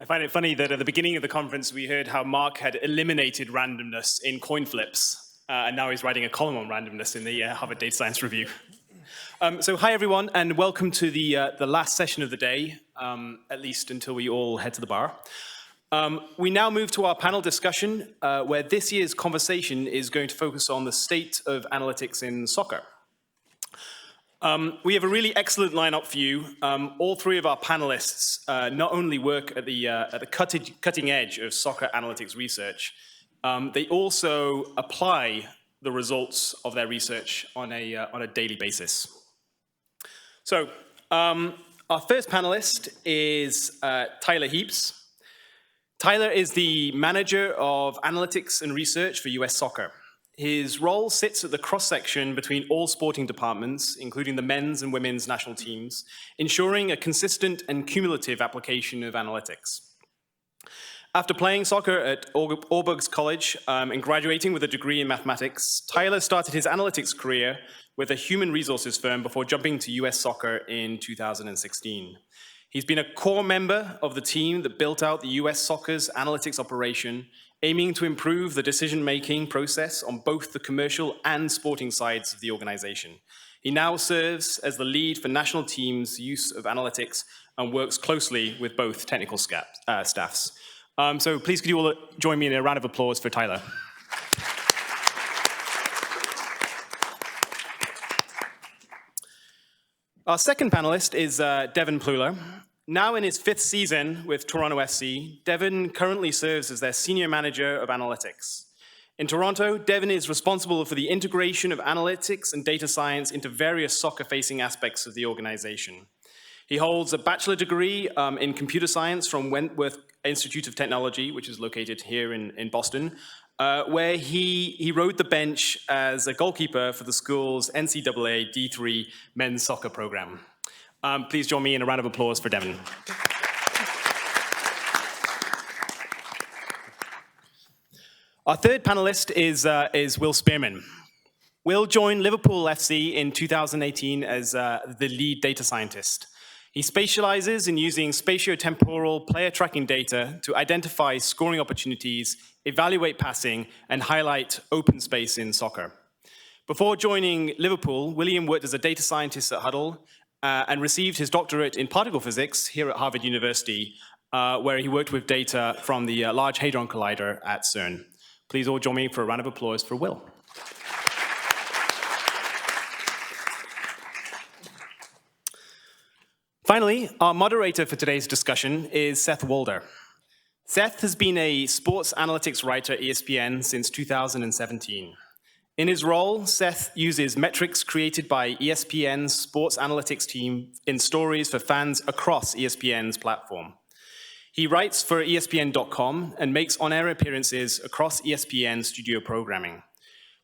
I find it funny that at the beginning of the conference, we heard how Mark had eliminated randomness in coin flips, and now he's writing a column on randomness in the Harvard Data Science Review. So hi, everyone, and welcome to the last session of the day, at least until we all head to the bar. We now move to our panel discussion, where this year's conversation is going to focus on the state of analytics in soccer. We have a really excellent lineup for you. All three of our panelists not only work at the cutting edge of soccer analytics research, they also apply the results of their research on a daily basis. So our first panelist is Tyler Heaps. Tyler is the manager of analytics and research for US Soccer. His role sits at the cross-section between all sporting departments, including the men's and women's national teams, ensuring a consistent and cumulative application of analytics. After playing soccer at Auburn College and graduating with a degree in mathematics, Tyler started his analytics career with a human resources firm before jumping to US Soccer in 2016. He's been a core member of the team that built out the US Soccer's analytics operation, aiming to improve the decision-making process on both the commercial and sporting sides of the organization. He now serves as the lead for national teams' use of analytics and works closely with both technical staffs. So please could you all join me in a round of applause for Tyler. Our second panelist is Devin Pleuler. Now in his fifth season with Toronto FC, Devin currently serves as their senior manager of analytics. In Toronto, Devin is responsible for the integration of analytics and data science into various soccer-facing aspects of the organization. He holds a bachelor degree in computer science from Wentworth Institute of Technology, which is located here in Boston, where he rode the bench as a goalkeeper for the school's NCAA D3 men's soccer program. Please join me in a round of applause for Devin. Our third panelist is Will Spearman. Will joined Liverpool FC in 2018 as the lead data scientist. He specializes in using spatiotemporal player tracking data to identify scoring opportunities, evaluate passing, and highlight open space in soccer. Before joining Liverpool, William worked as a data scientist at Huddle and received his doctorate in particle physics here at Harvard University, where he worked with data from the Large Hadron Collider at CERN. Please all join me for a round of applause for Will. Finally, our moderator for today's discussion is Seth Walder. Seth has been a sports analytics writer at ESPN since 2017. In his role, Seth uses metrics created by ESPN's sports analytics team in stories for fans across ESPN's platform. He writes for ESPN.com and makes on-air appearances across ESPN studio programming.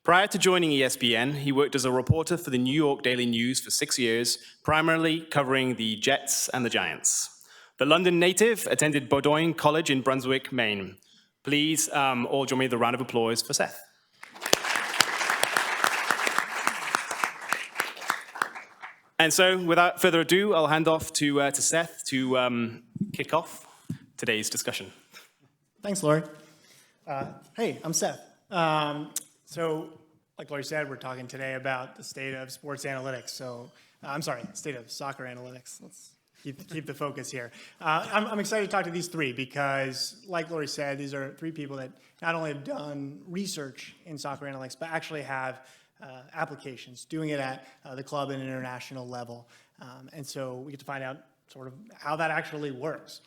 Prior to joining ESPN, he worked as a reporter for the New York Daily News for 6 years, primarily covering the Jets and the Giants. The London native attended Bowdoin College in Brunswick, Maine. Please all join me in the round of applause for Seth. And so, without further ado, I'll hand off to Seth to kick off today's discussion. Thanks, Laurie. Hey, I'm Seth. So, like Laurie said, we're talking today about the state of sports analytics. State of soccer analytics. Let's keep the focus here. I'm excited to talk to these three because, like Laurie said, these are three people that not only have done research in soccer analytics, but actually have applications, doing it at the club and international level. And so we get to find out sort of how that actually works.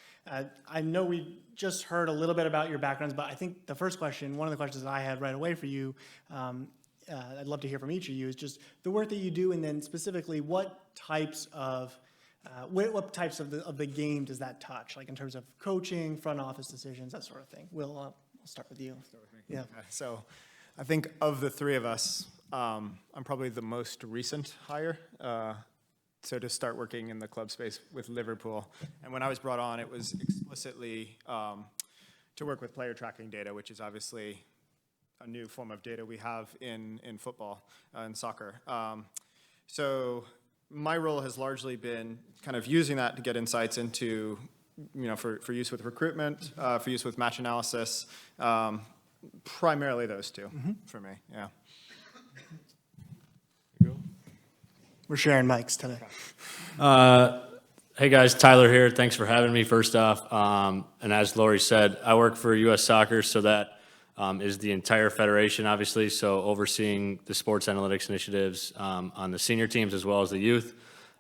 I know we just heard a little bit about your backgrounds, but I think the first question, one of the questions that I had right away for you, I'd love to hear from each of you, is just the work that you do, and then specifically what types of the game does that touch, like in terms of coaching, front office decisions, that sort of thing. Will, I'll start with you. Start with me. Yeah. Okay. So I think of the three of us, I'm probably the most recent hire. So to start working in the club space with Liverpool. And when I was brought on, it was explicitly to work with player tracking data, which is obviously a new form of data we have in football and soccer. So my role has largely been kind of using that to get insights into for use with recruitment, for use with match analysis. Primarily those two for me, yeah. We're sharing mics today. Hey guys, Tyler here. Thanks for having me first off. And as Lori said, I work for U.S. Soccer, so that is the entire federation, obviously. So overseeing the sports analytics initiatives on the senior teams as well as the youth.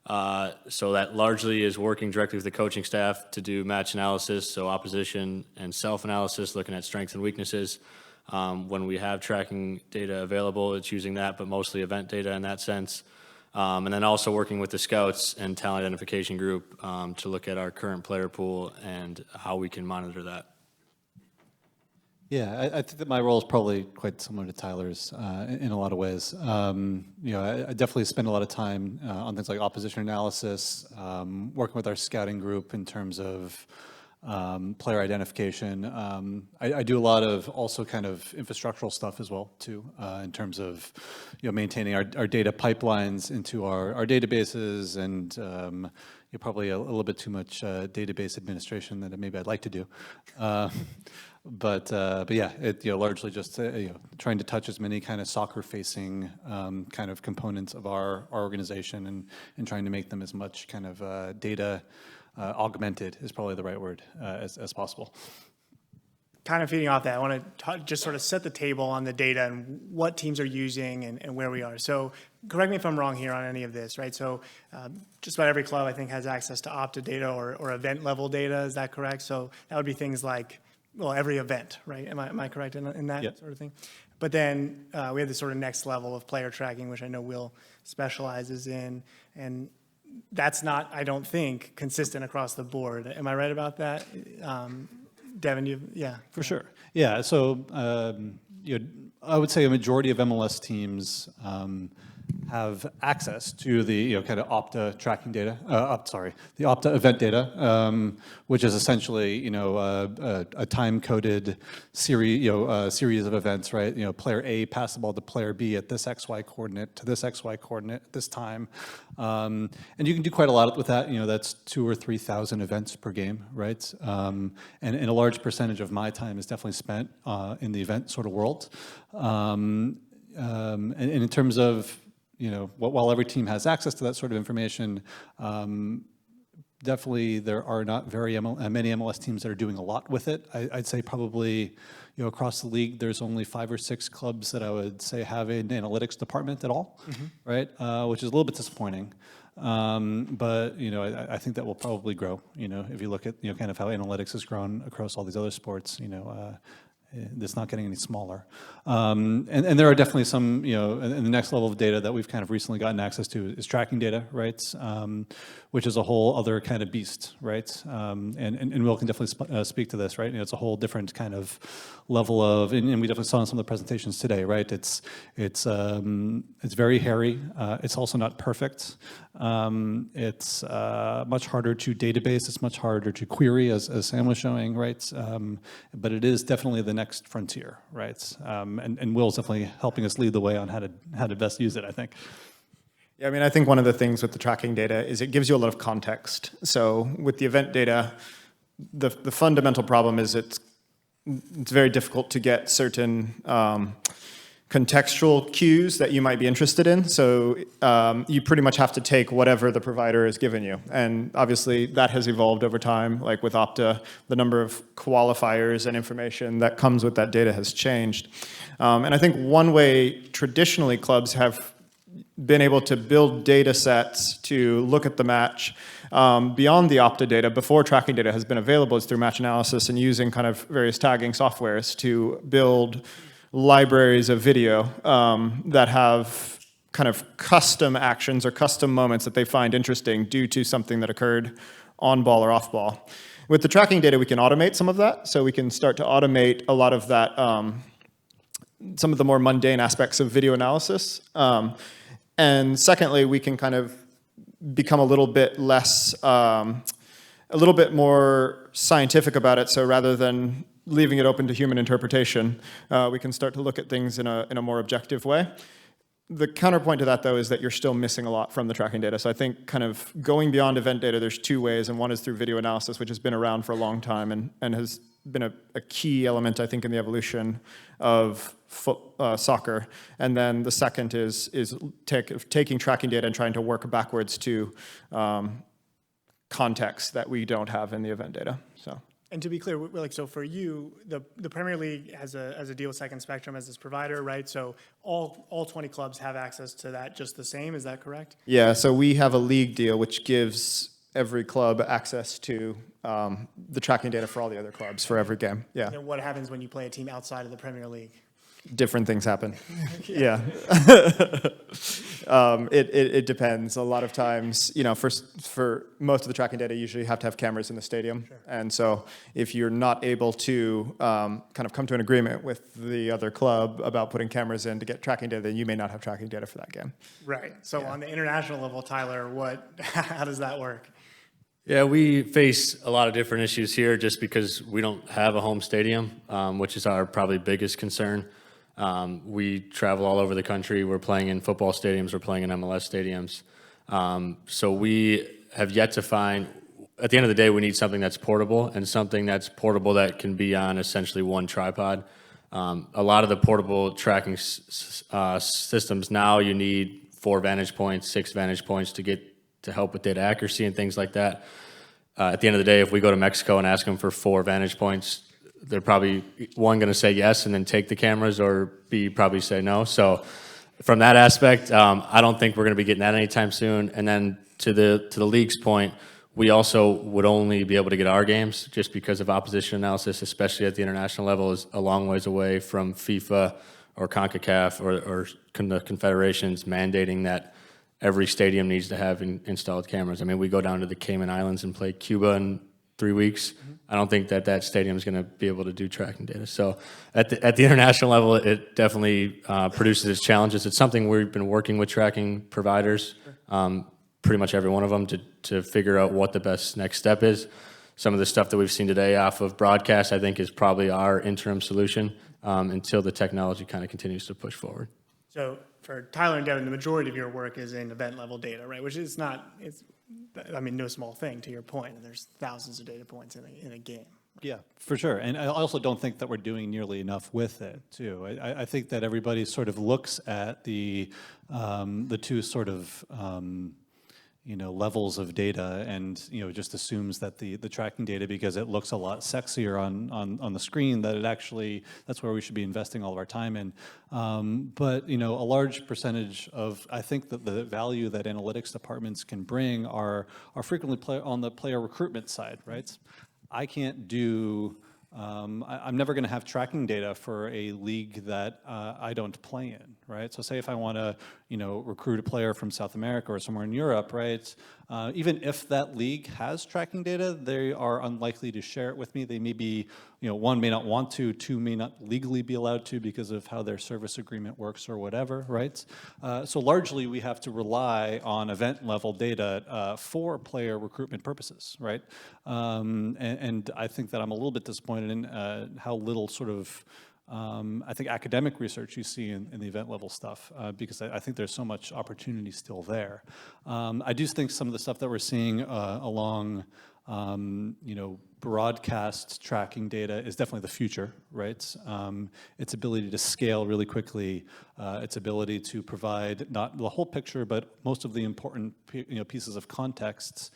So that largely is working directly with the coaching staff to do match analysis, so opposition and self-analysis, looking at strengths and weaknesses. When we have tracking data available, it's using that, but mostly event data in that sense. And then also working with the scouts and talent identification group to look at our current player pool and how we can monitor that. Yeah, I think that my role is probably quite similar to Tyler's in a lot of ways. I definitely spend a lot of time on things like opposition analysis, working with our scouting group in terms of player identification. I do a lot of also kind of infrastructural stuff as well too, in terms of maintaining our data pipelines into our databases, and probably a little bit too much database administration that maybe I'd like to do. But yeah, it largely just trying to touch as many kind of soccer-facing kind of components of our organization, and trying to make them as much kind of data augmented is probably the right word as possible. Kind of feeding off that, I want to just sort of set the table on the data and what teams are using and where we are. So correct me if I'm wrong here on any of this, right? So just about every club, I think, has access to Opta data or event level data. Is that correct? So that would be things like, well, every event, right? Am I correct in that Yep. sort of thing? But then we have this sort of next level of player tracking, which I know Will specializes in. And that's not, I don't think, consistent across the board. Am I right about that? Devin, yeah. For sure. Yeah, so I would say a majority of MLS teams have access to the kind of Opta tracking data. The Opta event data, which is essentially a time-coded series of events, right? Player A passed the ball to player B at this XY coordinate to this XY coordinate at this time, and you can do quite a lot with that. That's 2,000 or 3,000 events per game, right? And a large percentage of my time is definitely spent in the event sort of world. And in terms of while every team has access to that sort of information, definitely there are not very many MLS teams that are doing a lot with it. I'd say probably across the league there's only 5 or 6 clubs that I would say have an analytics department at all, right? Which is a little bit disappointing. But I think that will probably grow. If you look at kind of how analytics has grown across all these other sports, it's not getting any smaller. And there are definitely some, and the next level of data that we've kind of recently gotten access to is tracking data, right? Which is a whole other kind of beast, right? And Will can definitely speak to this, right? It's a whole different kind of level of, and we definitely saw in some of the presentations today, right? It's very hairy. It's also not perfect. It's much harder to database. It's much harder to query, as Sam was showing, right? But it is definitely the next frontier, right? And Will's definitely helping us lead the way on how to best use it, I think. Yeah, I think one of the things with the tracking data is it gives you a lot of context. So with the event data, the fundamental problem is it's very difficult to get certain contextual cues that you might be interested in. So you pretty much have to take whatever the provider has given you. And obviously that has evolved over time. Like with Opta, the number of qualifiers and information that comes with that data has changed. And I think one way traditionally clubs have been able to build data sets to look at the match beyond the Opta data, before tracking data has been available, is through match analysis and using kind of various tagging softwares to build libraries of video that have kind of custom actions or custom moments that they find interesting due to something that occurred on ball or off ball. With the tracking data, we can automate some of that. So we can start to automate a lot of that, some of the more mundane aspects of video analysis. And secondly, we can kind of become a little bit less, a little bit more scientific about it. So rather than leaving it open to human interpretation, we can start to look at things in a more objective way. the counterpoint to that, though, is that you're still missing a lot from the tracking data. So I think kind of going beyond event data, there's two ways, and one is through video analysis, which has been around for a long time and has been a key element, I think, in the evolution of soccer. And then the second is taking tracking data and trying to work backwards to context that we don't have in the event data. So. And to be clear, like, so for you, the Premier League has a deal with Second Spectrum as its provider, right? So all 20 clubs have access to that just the same, is that correct? Yeah, so we have a league deal which gives every club access to the tracking data for all the other clubs for every game. Yeah. And then what happens when you play a team outside of the Premier League? Different things happen. Yeah. It depends. A lot of times, you know, for most of the tracking data, you usually have to have cameras in the stadium. Sure. And so if you're not able to kind of come to an agreement with the other club about putting cameras in to get tracking data, then you may not have tracking data for that game. Right. So on the international level, Tyler, how does that work? Yeah, we face a lot of different issues here just because we don't have a home stadium, which is our probably biggest concern. We travel all over the country. We're playing in football stadiums. We're playing in MLS stadiums. So we have yet to find, at the end of the day, we need something that's portable and something that's portable that can be on essentially one tripod. A lot of the portable tracking systems now, you need 4 vantage points, 6 vantage points to help with data accuracy and things like that. At the end of the day, if we go to Mexico and ask them for 4 vantage points, they're probably, one, going to say yes and then take the cameras, or B, probably say no. So from that aspect, I don't think we're going to be getting that anytime soon. And then to the league's point, we also would only be able to get our games just because of opposition analysis, especially at the international level, is a long ways away from FIFA or CONCACAF or the confederations mandating that every stadium needs to have installed cameras. I mean, we go down to the Cayman Islands and play Cuba in 3 weeks. I don't think that stadium is going to be able to do tracking data. So at the international level, it definitely produces its challenges. It's something we've been working with tracking providers, pretty much every one of them, to figure out what the best next step is. Some of the stuff that we've seen today off of broadcast, I think, is probably our interim solution until the technology kind of continues to push forward. So for Tyler and Devin, the majority of your work is in event level data, right? Which is I mean, no small thing, to your point. And there's thousands of data points in a game. Yeah, for sure. And I also don't think that we're doing nearly enough with it, too. I think that everybody sort of looks at the two sort of levels of data and, just assumes that the tracking data, because it looks a lot sexier on the screen, that it actually, that's where we should be investing all of our time in. But, a large percentage of, I think that the value that analytics departments can bring are frequently on the player recruitment side, right? I can't do, I'm never going to have tracking data for a league that I don't play in, right? So say if I want to, recruit a player from South America or somewhere in Europe, right? Even if that league has tracking data, they are unlikely to share it with me. They may be, one may not want to, two may not legally be allowed to because of how their service agreement works or whatever, right? So largely we have to rely on event level data for player recruitment purposes, right? And I think that I'm a little bit disappointed in how little sort of I think academic research you see in the event level stuff, because I think there's so much opportunity still there. I do think some of the stuff that we're seeing along, broadcast tracking data is definitely the future, right? Its ability to scale really quickly, its ability to provide not the whole picture, but most of the important pieces of context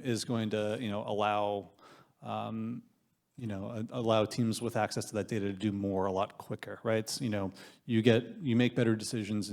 is going to allow allow teams with access to that data to do more a lot quicker, right? You make better decisions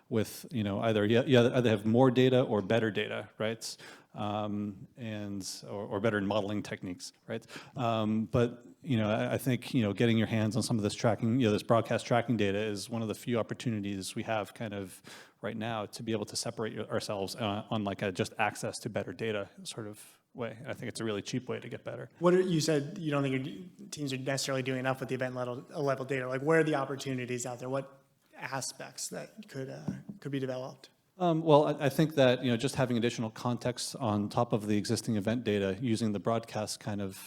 with either you either have more data or better data, right? Or better modeling techniques, right? But I think getting your hands on some of this tracking, this broadcast tracking data is one of the few opportunities we have kind of right now to be able to separate ourselves on like a just access to better data sort of way. I think it's a really cheap way to get better. You said you don't think your teams are necessarily doing enough with the event level data. Like, where are the opportunities out there? What aspects that could be developed? Well, I think that, just having additional context on top of the existing event data, using the broadcast kind of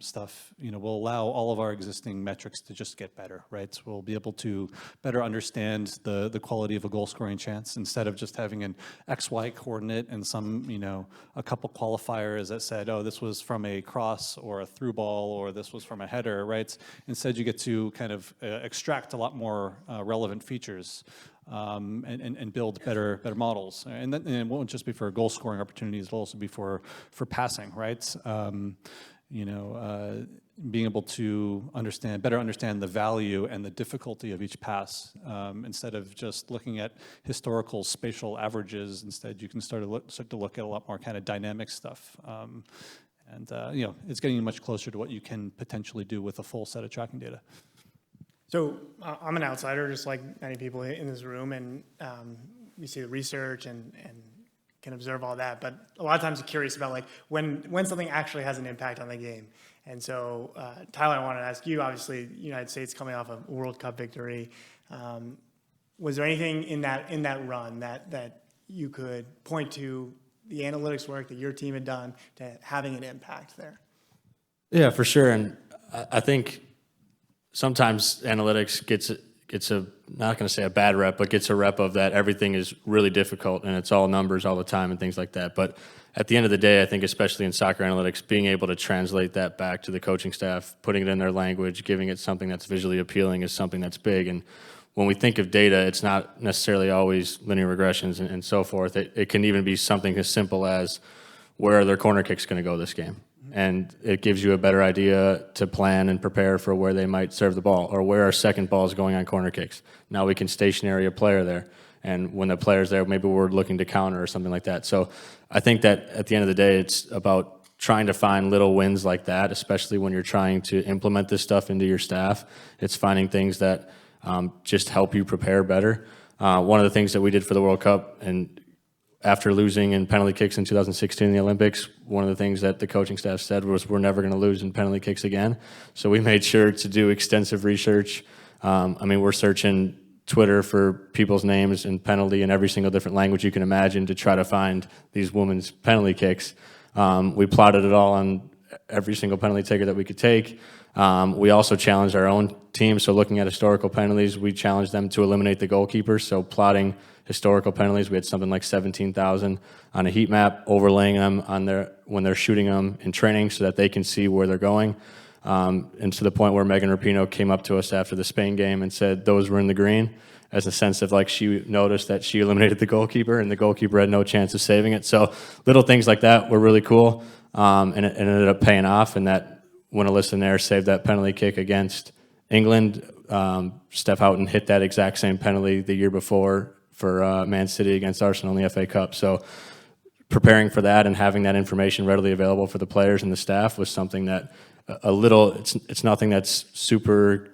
stuff, will allow all of our existing metrics to just get better, right? So we'll be able to better understand the quality of a goal scoring chance instead of just having an XY coordinate and some, a couple qualifiers that said, oh, this was from a cross or a through ball or this was from a header, right? Instead, you get to kind of extract a lot more relevant features. And build better models, and it won't just be for goal scoring opportunities; it'll also be for passing, right? Being able to better understand the value and the difficulty of each pass, instead of just looking at historical spatial averages. Instead, you can start to look at a lot more kind of dynamic stuff. It's getting much closer to what you can potentially do with a full set of tracking data. So I'm an outsider, just like many people in this room, and we see the research and can observe all that. But a lot of times I'm curious about like when something actually has an impact on the game. And so, Tyler, I wanted to ask you, obviously, the United States coming off a World Cup victory. Was there anything in that run that you could point to the analytics work that your team had done to having an impact there? Yeah, for sure. And I think sometimes analytics gets a, not going to say a bad rep, but gets a rep of that everything is really difficult and it's all numbers all the time and things like that. But at the end of the day, I think especially in soccer analytics, being able to translate that back to the coaching staff, putting it in their language, giving it something that's visually appealing is something that's big. And when we think of data, it's not necessarily always linear regressions and so forth. It can even be something as simple as where are their corner kicks going to go this game? And it gives you a better idea to plan and prepare for where they might serve the ball or where our second ball is going on corner kicks. Now we can stationary a player there. And when the player's there, maybe we're looking to counter or something like that. So I think that at the end of the day, it's about trying to find little wins like that, especially when you're trying to implement this stuff into your staff. It's finding things that just help you prepare better. One of the things that we did for the World Cup, and after losing in penalty kicks in 2016 in the Olympics, one of the things that the coaching staff said was we're never going to lose in penalty kicks again. So we made sure to do extensive research. We're searching Twitter for people's names and penalty in every single different language you can imagine to try to find these women's penalty kicks. We plotted it all on every single penalty taker that we could take. We also challenged our own team. So looking at historical penalties, we challenged them to eliminate the goalkeeper. So plotting historical penalties, we had something like 17,000 on a heat map, overlaying them on when they're shooting them in training so that they can see where they're going. And to the point where Megan Rapinoe came up to us after the Spain game and said those were in the green, as a sense of like she noticed that she eliminated the goalkeeper and the goalkeeper had no chance of saving it. So little things like that were really cool, and it ended up paying off. And that when Alyssa Nair saved that penalty kick against England, Steph Houghton hit that exact same penalty the year before for Man City against Arsenal in the FA Cup. So preparing for that and having that information readily available for the players and the staff was something that it's nothing that's super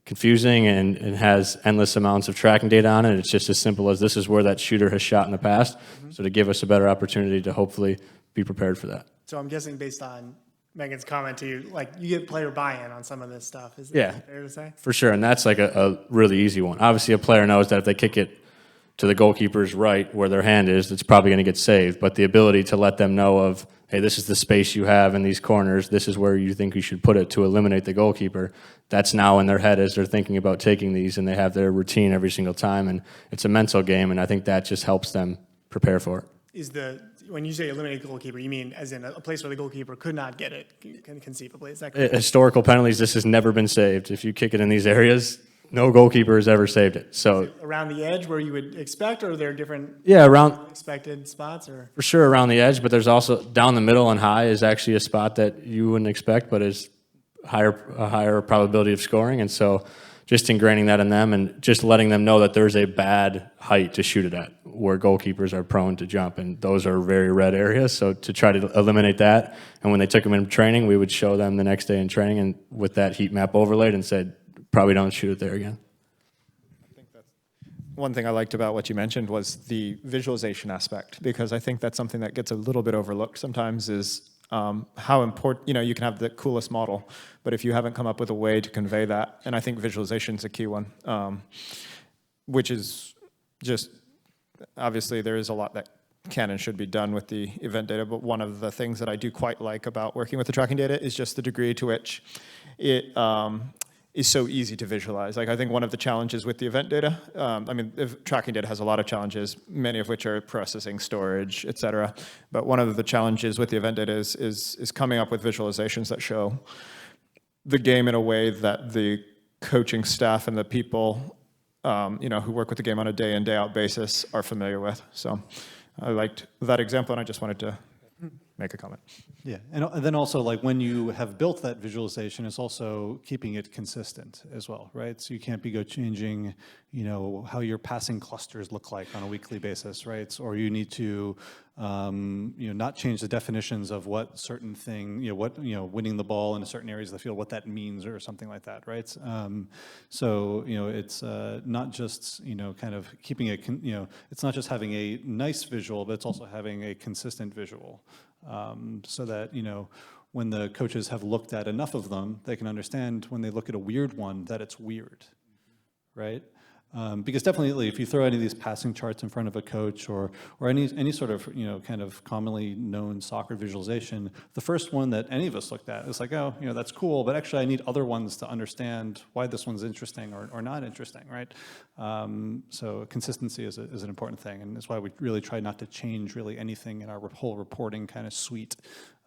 confusing and has endless amounts of tracking data on it. It's just as simple as this is where that shooter has shot in the past. Mm-hmm. So to give us a better opportunity to hopefully be prepared for that. So I'm guessing based on Megan's comment to you, like you get player buy-in on some of this stuff. Is that fair to say? For sure, and that's like a really easy one. Obviously, a player knows that if they kick it to the goalkeeper's right where their hand is, it's probably going to get saved. But the ability to let them know of, hey, this is the space you have in these corners, this is where you think you should put it to eliminate the goalkeeper, that's now in their head as they're thinking about taking these, and they have their routine every single time, and it's a mental game, and I think that just helps them prepare for it. When you say eliminate the goalkeeper, you mean as in a place where the goalkeeper could not get it, conceivably, is that correct? Historical penalties, this has never been saved. If you kick it in these areas, no goalkeeper has ever saved it. So around the edge where you would expect, or are there different around expected spots? Or for sure around the edge, but there's also down the middle and high is actually a spot that you wouldn't expect, but is a higher probability of scoring. And so just ingraining that in them and just letting them know that there's a bad height to shoot it at where goalkeepers are prone to jump, and those are very red areas. So to try to eliminate that, and when they took them in training, we would show them the next day in training and with that heat map overlaid and said, probably don't shoot it there again. I think that's one thing I liked about what you mentioned was the visualization aspect, because I think that's something that gets a little bit overlooked sometimes is how important, you can have the coolest model, but if you haven't come up with a way to convey that, and I think visualization is a key one, which is just obviously there is a lot that can and should be done with the event data, but one of the things that I do quite like about working with the tracking data is just the degree to which it is so easy to visualize. Like, I think one of the challenges with the event data, I mean, tracking data has a lot of challenges, many of which are processing, storage, et cetera. But one of the challenges with the event data is coming up with visualizations that show the game in a way that the coaching staff and the people who work with the game on a day in, day out basis are familiar with. So I liked that example, and I just wanted to make a comment. Yeah, and then also, like, when you have built that visualization, it's also keeping it consistent as well, right? So you can't be changing, how your passing clusters look like on a weekly basis, right? Or you need to, not change the definitions of what certain thing, winning the ball in certain areas of the field, what that means or something like that, right? So, it's not just, kind of keeping it, it's not just having a nice visual, but it's also having a consistent visual. So that, when the coaches have looked at enough of them, they can understand when they look at a weird one that it's weird, right? Because definitely, if you throw any of these passing charts in front of a coach or any sort of kind of commonly known soccer visualization, the first one that any of us looked at is like, oh, that's cool, but actually I need other ones to understand why this one's interesting or not interesting, right? So consistency is an important thing, and that's why we really try not to change really anything in our whole reporting kind of suite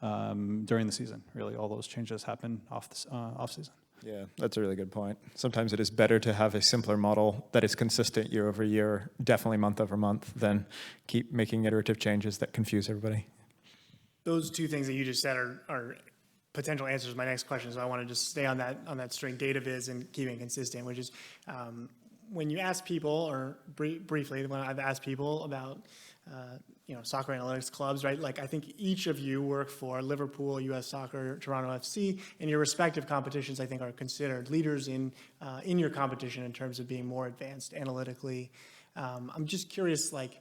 during the season. Really, all those changes happen off season. Yeah, that's a really good point. Sometimes it is better to have a simpler model that is consistent year over year, definitely month over month, than keep making iterative changes that confuse everybody. Those two things that you just said are potential answers to my next question, so I want to just stay on that string, data viz and keeping it consistent, which is when you ask people, or briefly, when I've asked people about soccer analytics clubs, right? Like, I think each of you work for Liverpool, U.S. Soccer, Toronto FC, and your respective competitions, I think, are considered leaders in your competition in terms of being more advanced analytically. I'm just curious, like,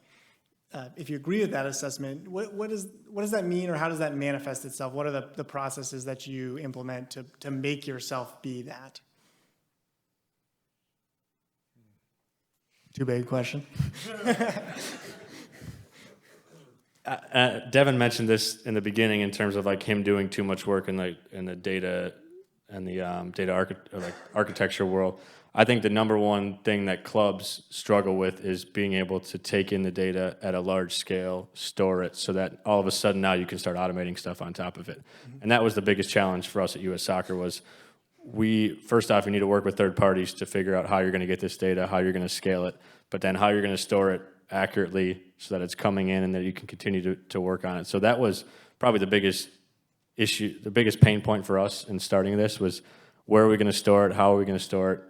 if you agree with that assessment, what does that mean, or how does that manifest itself? What are the processes that you implement to make yourself be that? Too big a question. Devin mentioned this in the beginning in terms of like him doing too much work in the data and the architecture world. I think the number one thing that clubs struggle with is being able to take in the data at a large scale, store it, so that all of a sudden now you can start automating stuff on top of it. And that was the biggest challenge for us at U.S. Soccer was first off, you need to work with third parties to figure out how you're going to get this data, how you're going to scale it, but then how you're going to store it accurately so that it's coming in and that you can continue to work on it. So that was probably the biggest issue, the biggest pain point for us in starting this was where are we going to store it, how are we going to store it,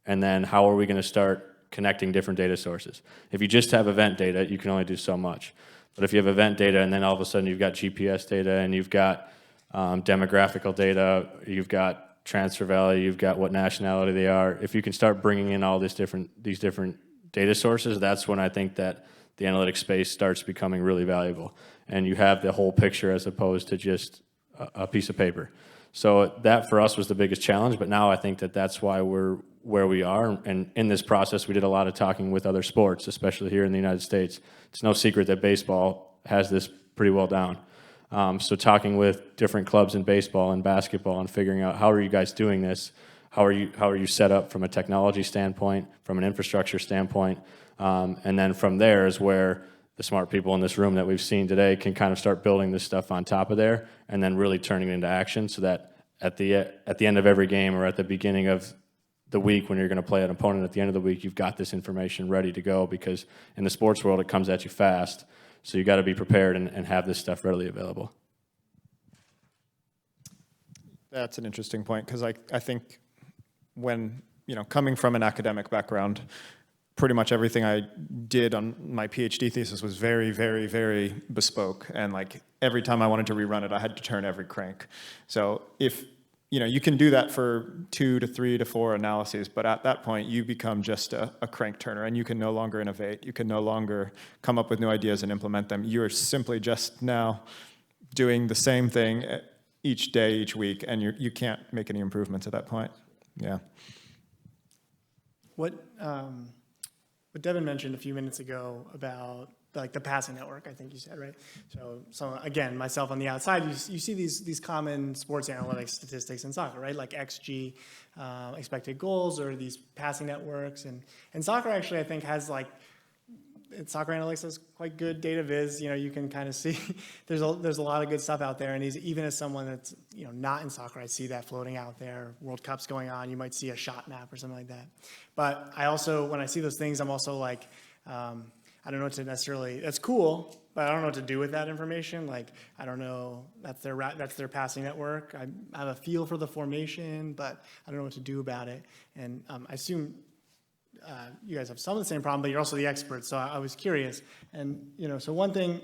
and then how are we going to start connecting different data sources. If you just have event data, you can only do so much. But if you have event data and then all of a sudden you've got GPS data and you've got demographical data, you've got transfer value, you've got what nationality they are, if you can start bringing in all these different data sources, that's when I think that the analytics space starts becoming really valuable. And you have the whole picture as opposed to just a piece of paper. So that for us was the biggest challenge, but now I think that that's why we're where we are. And in this process, we did a lot of talking with other sports, especially here in the United States. It's no secret that baseball has this pretty well down. So talking with different clubs in baseball and basketball and figuring out how are you guys doing this? How are you set up from a technology standpoint, from an infrastructure standpoint? And then from there is where the smart people in this room that we've seen today can kind of start building this stuff on top of there and then really turning it into action so that at the end of every game or at the beginning of the week when you're going to play an opponent at the end of the week, you've got this information ready to go because in the sports world, it comes at you fast. So you got to be prepared and have this stuff readily available. That's an interesting point because I think when, coming from an academic background, pretty much everything I did on my PhD thesis was very, very, very bespoke. And like every time I wanted to rerun it, I had to turn every crank. So if, you can do that for 2 to 3 to 4 analyses, but at that point you become just a crank turner and you can no longer innovate. You can no longer come up with new ideas and implement them. You are simply just now doing the same thing each day, each week, and you can't make any improvements at that point. Yeah. What what Devin mentioned a few minutes ago about like the passing network, I think you said, right? So again, myself on the outside, you see these common sports analytics statistics in soccer, right? Like XG, expected goals, or these passing networks. And soccer actually, I think, has like, soccer analytics has quite good data viz. You know, you can kind of see there's a lot of good stuff out there. And even as someone that's, you know, not in soccer, I see that floating out there. World Cup's going on, you might see a shot map or something like that. But I also, when I see those things, I'm also like, I don't know what to necessarily, that's cool, but I don't know what to do with that information. Like, I don't know, that's their passing network. I have a feel for the formation, but I don't know what to do about it. And I assume you guys have some of the same problem, but you're also the experts, so I was curious. And, you know, so one thing,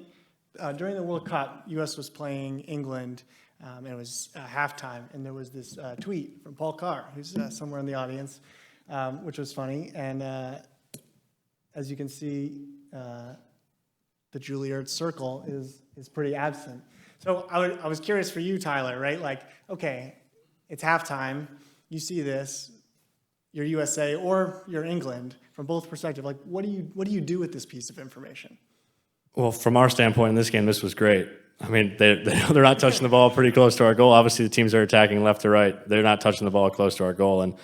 during the World Cup, U.S. was playing England, and it was halftime, and there was this tweet from Paul Carr, who's somewhere in the audience, which was funny. And as you can see, the Juilliard circle is pretty absent. So I was curious for you, Tyler, right? Like, okay, it's halftime, you see this, you're USA or you're England, from both perspectives. Like, what do you do with this piece of information? Well, from our standpoint in this game, this was great. I mean, they're not touching the ball pretty close to our goal. Obviously, the teams are attacking left to right. They're not touching the ball close to our goal. And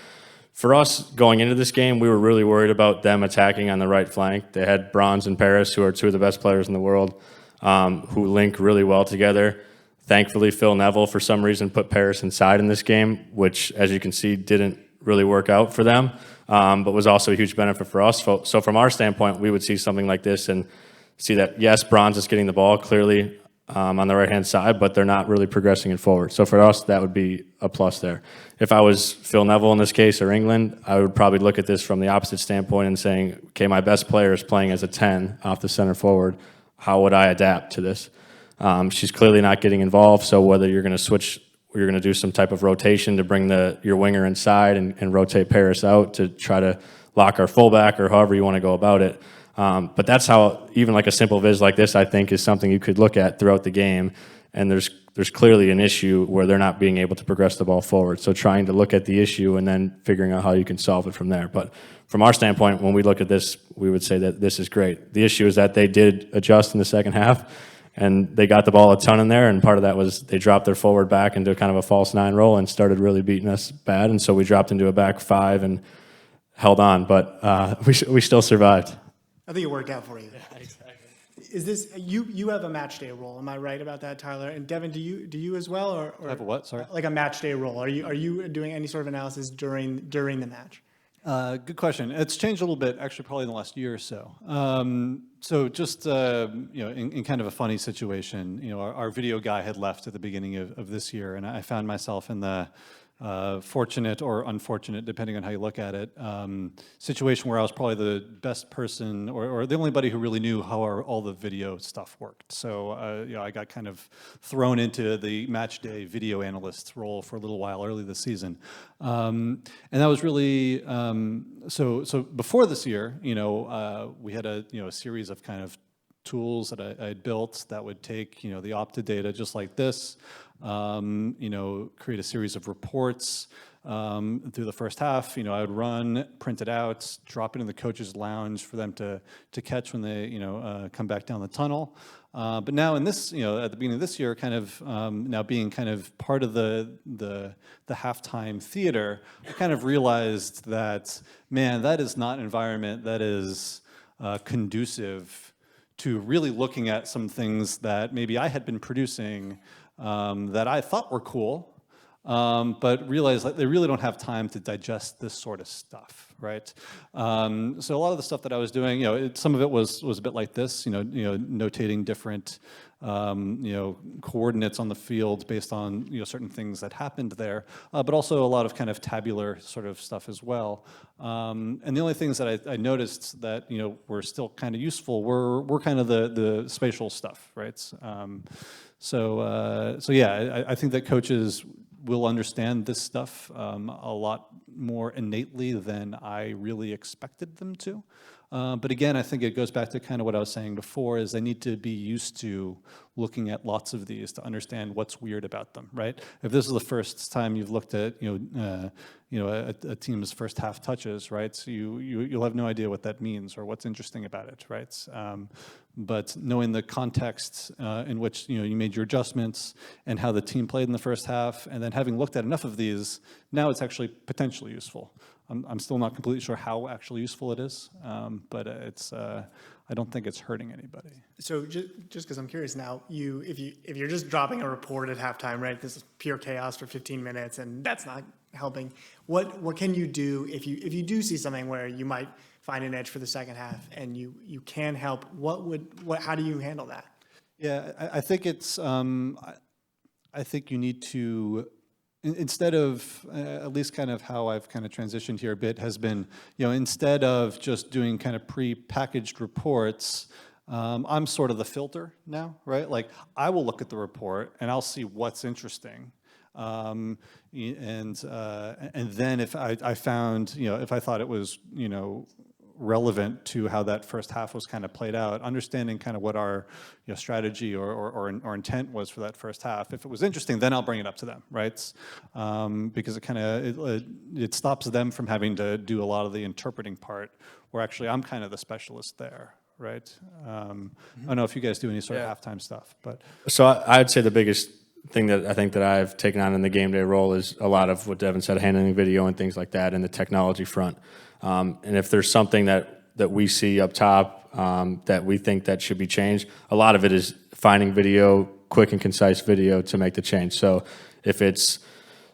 for us, going into this game, we were really worried about them attacking on the right flank. They had Bronze and Paris, who are two of the best players in the world, who link really well together. Thankfully, Phil Neville, for some reason, put Paris inside in this game, which, as you can see, didn't really work out for them, but was also a huge benefit for us. So from our standpoint, we would see something like this and see that, yes, Bronze is getting the ball clearly on the right-hand side, but they're not really progressing it forward. So for us, that would be a plus there. If I was Phil Neville in this case, or England, I would probably look at this from the opposite standpoint and saying, okay, my best player is playing as a 10 off the center forward. How would I adapt to this? She's clearly not getting involved, so whether you're going to switch, or you're going to do some type of rotation to bring your winger inside and rotate Paris out to try to lock our fullback, or however you want to go about it. But that's how, even like a simple viz like this, I think, is something you could look at throughout the game. And there's clearly an issue where they're not being able to progress the ball forward. So trying to look at the issue and then figuring out how you can solve it from there. But from our standpoint, when we look at this, we would say that this is great. The issue is that they did adjust in the second half, and they got the ball a ton in there, and part of that was they dropped their forward back into kind of a false nine role and started really beating us bad. And so we dropped into a back five and held on, but we still survived. I think it worked out for you. Yeah, exactly. Is this you have a match day role? Am I right about that, Tyler? And Devin, do you as well, or I have a what? Sorry. Like a match day role? Are you doing any sort of analysis during the match? Good question. It's changed a little bit, actually, probably in the last year or so. So just in kind of a funny situation, our video guy had left at the beginning of this year, and I found myself in the fortunate or unfortunate, depending on how you look at it, situation where I was probably the best person or the only buddy who really knew how all the video stuff worked. So I got kind of thrown into the match day video analyst role for a little while early this season, and that was really so before this year, we had a series of kind of tools that I had built that would take the Opta data just like this, create a series of reports through the first half. I would run, print it out, drop it in the coach's lounge for them to catch when they come back down the tunnel. But now in this, at the beginning of this year, kind of now being kind of part of the halftime theater, I kind of realized that, man, that is not an environment that is conducive to really looking at some things that maybe I had been producing that I thought were cool, but realized that they really don't have time to digest this sort of stuff, right? So a lot of the stuff that I was doing, some of it was a bit like this, notating different coordinates on the field based on certain things that happened there, but also a lot of kind of tabular sort of stuff as well. And the only things that I noticed that were still kind of useful were kind of the spatial stuff, right? So yeah, I think that coaches will understand this stuff a lot more innately than I really expected them to. But again, I think it goes back to kind of what I was saying before, is they need to be used to looking at lots of these to understand what's weird about them, right? If this is the first time you've looked at, a team's first half touches, right? So you'll have no idea what that means or what's interesting about it, right? But knowing the context in which you made your adjustments and how the team played in the first half, and then having looked at enough of these, now it's actually potentially useful. I'm still not completely sure how actually useful it is, but I don't think it's hurting anybody. So just because I'm curious now, if you're just dropping a report at halftime, right? This is pure chaos for 15 minutes, and that's not helping. What can you do if you do see something where you might find an edge for the second half, and you can help? How do you handle that? Yeah, I think it's. I think you need to. Instead of, at least kind of how I've kind of transitioned here a bit has been, instead of just doing kind of pre-packaged reports, I'm sort of the filter now, right? Like, I will look at the report and I'll see what's interesting. And then if I found, if I thought it was, relevant to how that first half was kind of played out, understanding kind of what our strategy or intent was for that first half. If it was interesting, then I'll bring it up to them, right? Because it kind of it stops them from having to do a lot of the interpreting part, where actually I'm kind of the specialist there, right? I don't know if you guys do any sort of halftime stuff, but So I'd say the biggest thing that I think that I've taken on in the game day role is a lot of what Devin said, handling video and things like that, and the technology front. And if there's something that we see up top that we think that should be changed, a lot of it is finding video, quick and concise video to make the change. So if it's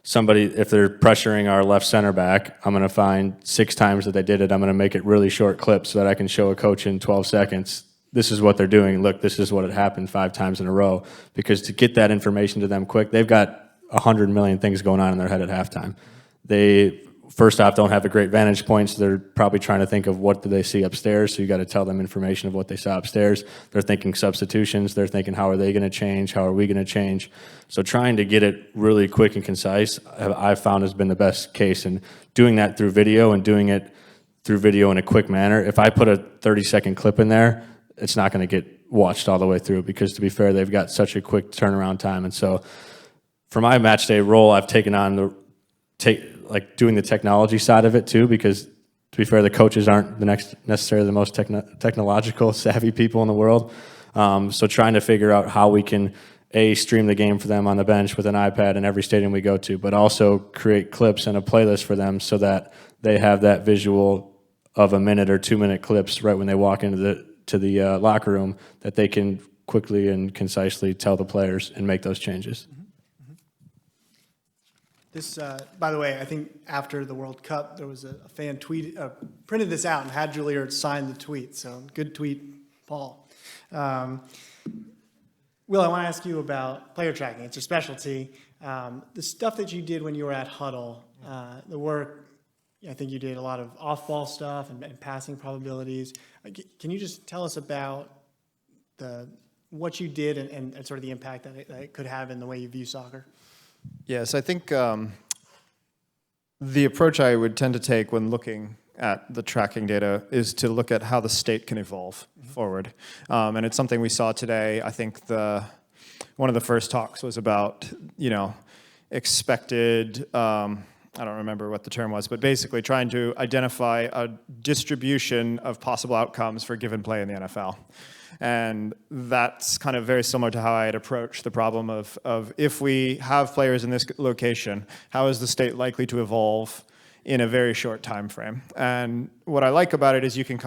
if they're pressuring our left center back, I'm going to find 6 times that they did it. I'm going to make it really short clips so that I can show a coach in 12 seconds, this is what they're doing. Look, this is what had happened 5 times in a row. Because to get that information to them quick, they've got 100 million things going on in their head at halftime. They, first off, don't have a great vantage point, so they're probably trying to think of what do they see upstairs, so you got to tell them information of what they saw upstairs. They're thinking substitutions. They're thinking, how are they going to change? How are we going to change? So trying to get it really quick and concise, I've found has been the best case. And doing that through video and doing it through video in a quick manner, if I put a 30-second clip in there, it's not going to get watched all the way through, because to be fair, they've got such a quick turnaround time. And so for my match day role, I've taken on doing the technology side of it too, because to be fair, the coaches aren't necessarily the most technological savvy people in the world. So trying to figure out how we can stream the game for them on the bench with an iPad in every stadium we go to, but also create clips and a playlist for them so that they have that visual of a minute or 2-minute clips right when they walk into the locker room, that they can quickly and concisely tell the players and make those changes. This, by the way, I think after the World Cup, there was a fan printed this out and had Juilliard sign the tweet. So good tweet, Paul. Will, I want to ask you about player tracking. It's your specialty. The stuff that you did when you were at Huddle, the work, I think you did a lot of off-ball stuff and passing probabilities. Can you just tell us about what you did and sort of the impact that it could have in the way you view soccer? Yes, I think the approach I would tend to take when looking at the tracking data is to look at how the state can evolve forward. And it's something we saw today. I think one of the first talks was about, expected, I don't remember what the term was, but basically trying to identify a distribution of possible outcomes for given play in the NFL. And that's kind of very similar to how I had approached the problem of if we have players in this location, how is the state likely to evolve in a very short time frame? And what I like about it is you can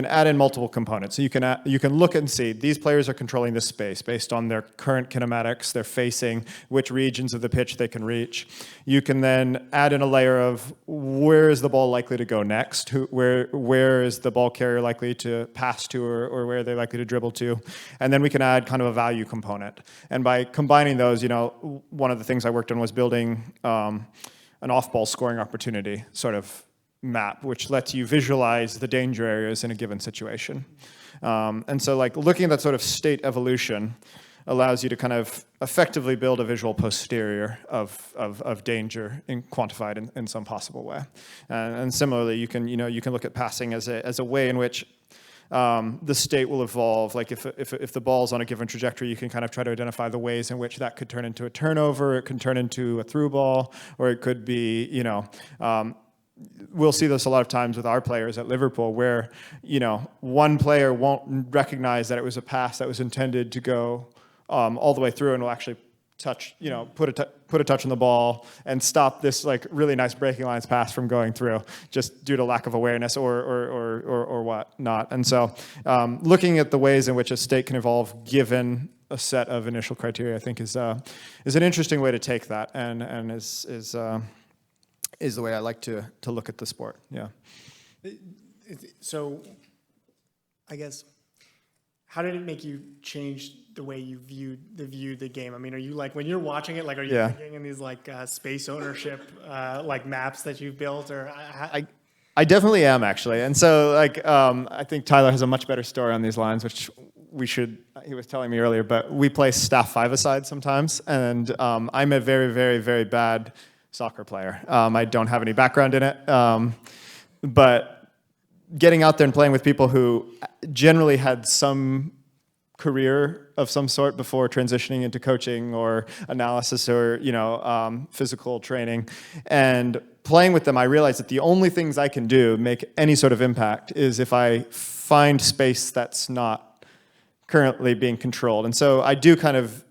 add in multiple components. So you can look and see these players are controlling this space based on their current kinematics, they're facing, which regions of the pitch they can reach. You can then add in a layer of where is the ball likely to go next, where is the ball carrier likely to pass to, or where are they likely to dribble to, and then we can add kind of a value component. And by combining those, one of the things I worked on was building an off-ball scoring opportunity sort of map, which lets you visualize the danger areas in a given situation. And so looking at that sort of state evolution allows you to kind of effectively build a visual posterior of danger quantified in some possible way. And similarly, you can look at passing as a way in which the state will evolve. Like if the ball's on a given trajectory, you can kind of try to identify the ways in which that could turn into a turnover, it can turn into a through ball, or it could be, we'll see this a lot of times with our players at Liverpool where, one player won't recognize that it was a pass that was intended to go all the way through and will actually touch, put a touch on the ball and stop this like really nice breaking lines pass from going through just due to lack of awareness or whatnot. And so looking at the ways in which a state can evolve given a set of initial criteria, I think is an interesting way to take that and is the way I like to look at the sport. Yeah. So, I guess, how did it make you change the way you viewed the game? I mean, are you like when you're watching it, like, are you thinking in these like space ownership like maps that you've built, or? I definitely am actually, and so like I think Tyler has a much better story on these lines, which he was telling me earlier, but we play staff five-a-side sometimes, and I'm a very, very, very bad soccer player. I don't have any background in it, but getting out there and playing with people who generally had some career of some sort before transitioning into coaching or analysis or physical training, and playing with them, I realized that the only things I can do make any sort of impact is if I find space that's not currently being controlled. And so I do kind of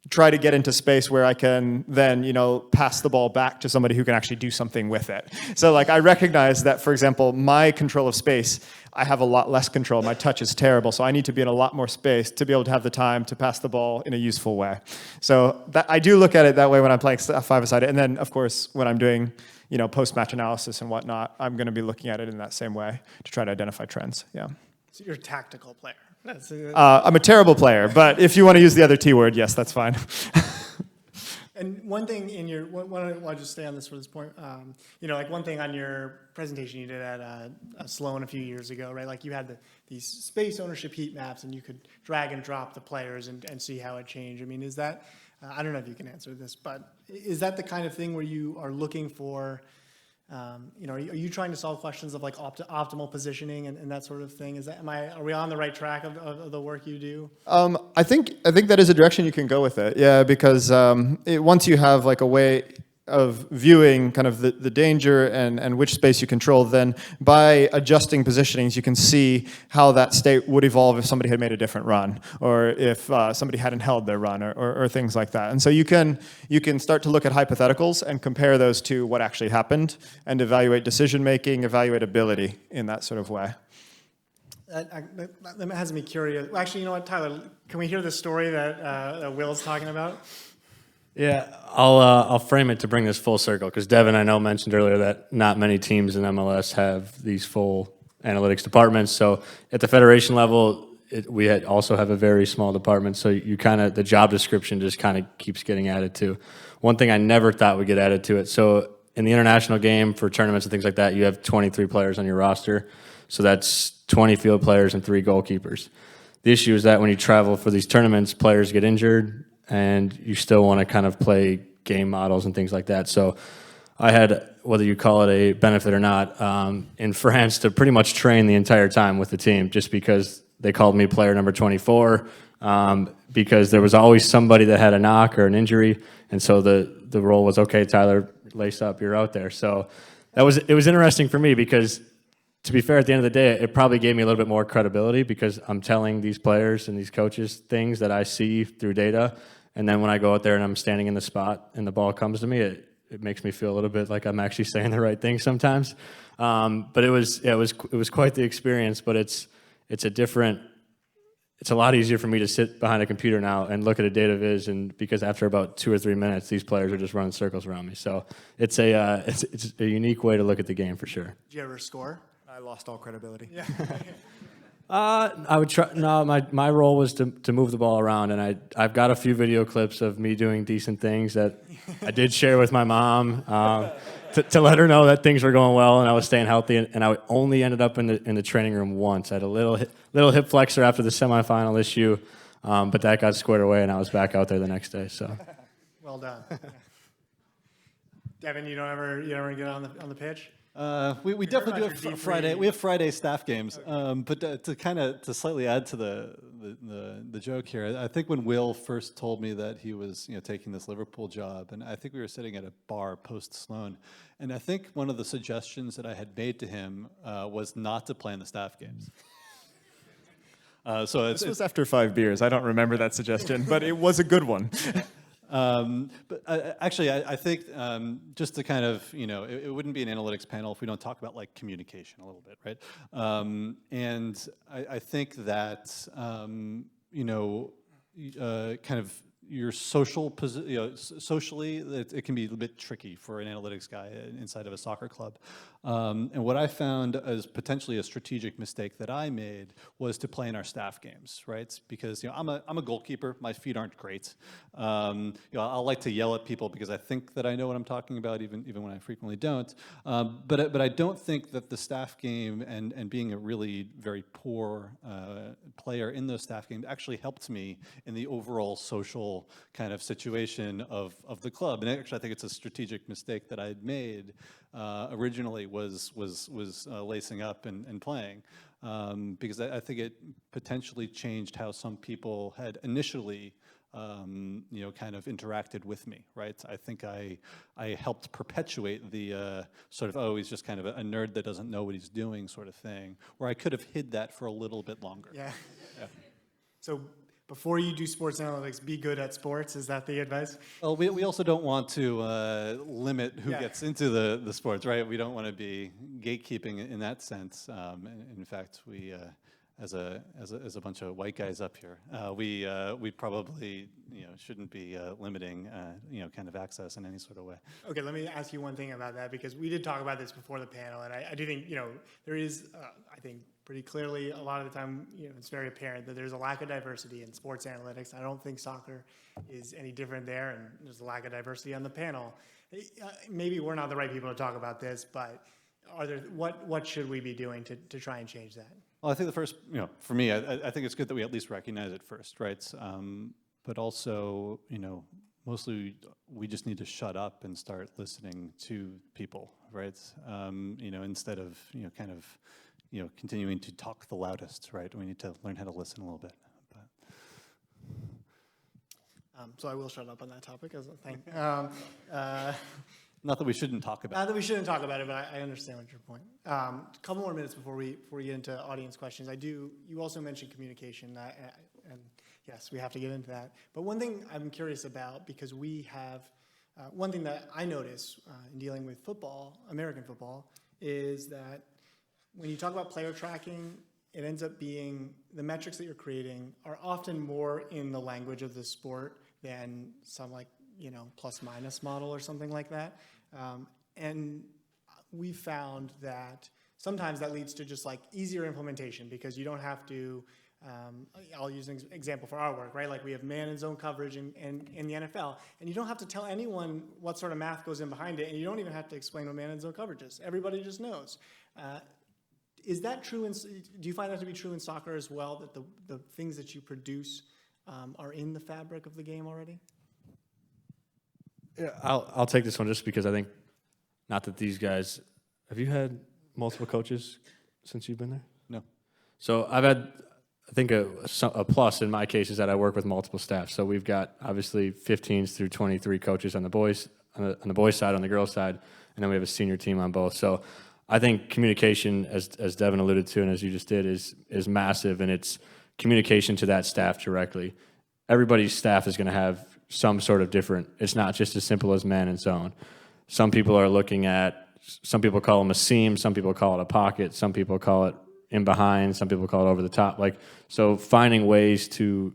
try to get into space where I can then, pass the ball back to somebody who can actually do something with it. So like I recognize that, for example, my control of space, I have a lot less control. My touch is terrible. So I need to be in a lot more space to be able to have the time to pass the ball in a useful way. So I do look at it that way when I'm playing five-a-side. And then, of course, when I'm doing, post-match analysis and whatnot, I'm going to be looking at it in that same way to try to identify trends. Yeah. So you're a tactical player. I'm a terrible player, but if you want to use the other T word, yes, that's fine. And one thing in your, I want to just stay on this for this point. Like one thing on your presentation you did at Sloan a few years ago, right? Like you had these space ownership heat maps, and you could drag and drop the players and see how it changed. I mean, is that, I don't know if you can answer this, but is that the kind of thing where you are looking for, are you trying to solve questions of like optimal positioning and that sort of thing? Are we on the right track of the work you do? I think that is a direction you can go with it. Yeah, because once you have like a way of viewing kind of the danger and which space you control, then by adjusting positionings, you can see how that state would evolve if somebody had made a different run, or if somebody hadn't held their run, or things like that. And so you can start to look at hypotheticals and compare those to what actually happened and evaluate decision making, evaluate ability in that sort of way. That has me curious. Actually, you know what, Tyler, can we hear the story that Will's talking about? Yeah, I'll frame it to bring this full circle, because Devin, I know, mentioned earlier that not many teams in MLS have these full analytics departments. So at the federation level, we also have a very small department. So the job description just kind of keeps getting added to. One thing I never thought would get added to it. So in the international game for tournaments and things like that, you have 23 players on your roster. So that's 20 field players and 3 goalkeepers. The issue is that when you travel for these tournaments, players get injured, and you still want to kind of play game models and things like that. So I had, whether you call it a benefit or not, in France to pretty much train the entire time with the team, just because they called me player number 24, because there was always somebody that had a knock or an injury, and so the role was, okay, Tyler, lace up, you're out there. So it was interesting for me, because to be fair, at the end of the day, it probably gave me a little bit more credibility, because I'm telling these players and these coaches things that I see through data. And then when I go out there and I'm standing in the spot and the ball comes to me, it makes me feel a little bit like I'm actually saying the right thing sometimes. But it was quite the experience. But it's a lot easier for me to sit behind a computer now and look at a data viz, and because after about 2 or 3 minutes, these players are just running circles around me. So it's a unique way to look at the game for sure. Did you ever score? I lost all credibility. Yeah. I would try. No, my role was to move the ball around, and I've got a few video clips of me doing decent things that I did share with my mom to let her know that things were going well and I was staying healthy. And I only ended up in the training room once. I had a little hip flexor after the semifinal issue, but that got squared away, and I was back out there the next day. So, well done. Devin, you don't ever get on the pitch? We definitely do about your have Friday. debrief. We have Friday staff games. But to slightly add to the joke here, I think when Will first told me that he was taking this Liverpool job, and I think we were sitting at a bar post Sloan, and I think one of the suggestions that I had made to him was not to play in the staff games. So This was after 5 beers. I don't remember that suggestion, but it was a good one. But actually, I think just to kind of, it wouldn't be an analytics panel if we don't talk about like communication a little bit, right? And I think that, kind of your social, socially, it can be a bit tricky for an analytics guy inside of a soccer club. And what I found as potentially a strategic mistake that I made was to play in our staff games, right? Because I'm a goalkeeper. My feet aren't great. I'll like to yell at people because I think that I know what I'm talking about, even when I frequently don't. But I don't think that the staff game and being a really very poor player in those staff games actually helped me in the overall social kind of situation of the club. And actually, I think it's a strategic mistake that I had made originally was lacing up and playing, because I think it potentially changed how some people had initially kind of interacted with me, right? I think I helped perpetuate the sort of, oh, he's just kind of a nerd that doesn't know what he's doing sort of thing, where I could have hid that for a little bit longer. Yeah. So before you do sports analytics, be good at sports. Is that the advice? Well, we also don't want to limit who Yeah. gets into the sports, right? We don't want to be gatekeeping in that sense. In fact, we, as a bunch of white guys up here, we probably shouldn't be limiting kind of access in any sort of way. Okay, let me ask you one thing about that, because we did talk about this before the panel, and I do think there is I think pretty clearly a lot of the time it's very apparent that there's a lack of diversity in sports analytics. I don't think soccer is any different there, and there's a lack of diversity on the panel. Maybe we're not the right people to talk about this, but what should we be doing to try and change that? Well, I think the first, for me, I think it's good that we at least recognize it first, right? But also, mostly we just need to shut up and start listening to people, right? Instead of, kind of, continuing to talk the loudest, right? We need to learn how to listen a little bit. So I will shut up on that topic as a thing. Not that we shouldn't talk about it. Not that we shouldn't talk about it, but I understand what your point. A couple more minutes before we get into audience questions. You also mentioned communication, and yes, we have to get into that. But one thing I'm curious about, because we have, one thing that I notice in dealing with football, American football, is that when you talk about player tracking, it ends up being the metrics that you're creating are often more in the language of the sport than some plus minus model or something like that. And we found that sometimes that leads to just easier implementation, because you don't have to, I'll use an example for our work, right? Like we have man and zone coverage in the NFL, and you don't have to tell anyone what sort of math goes in behind it, and you don't even have to explain what man and zone coverage is. Everybody just knows. Is that true? Do you find that to be true in soccer as well, that the things that you produce are in the fabric of the game already? Yeah, I'll take this one just because I think, not that these guys, have you had multiple coaches since you've been there? No. So I've had, I think a plus in my case is that I work with multiple staff. So we've got obviously 15s through 23 coaches on the boys side, on the girls side, and then we have a senior team on both. So I think communication, as Devin alluded to and as you just did, is massive, and it's communication to that staff directly. Everybody's staff is going to have some sort of different. It's not just as simple as man and zone. Some people call them a seam, some people call it a pocket, some people call it in behind, some people call it over the top. So finding ways to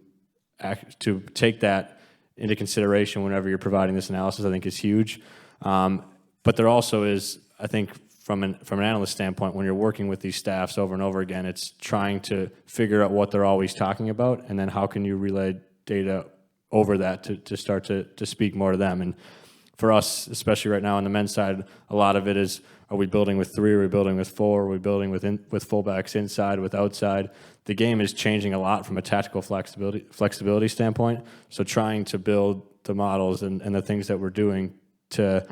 take that into consideration whenever you're providing this analysis, I think is huge. But there also is, I think, from an analyst standpoint, when you're working with these staffs over and over again, it's trying to figure out what they're always talking about, and then how can you relay data over that to start to speak more to them. And for us, especially right now on the men's side, a lot of it is, are we building with 3, are we building with 4, are we building with fullbacks inside, with outside? The game is changing a lot from a tactical flexibility standpoint, so trying to build the models and the things that we're doing to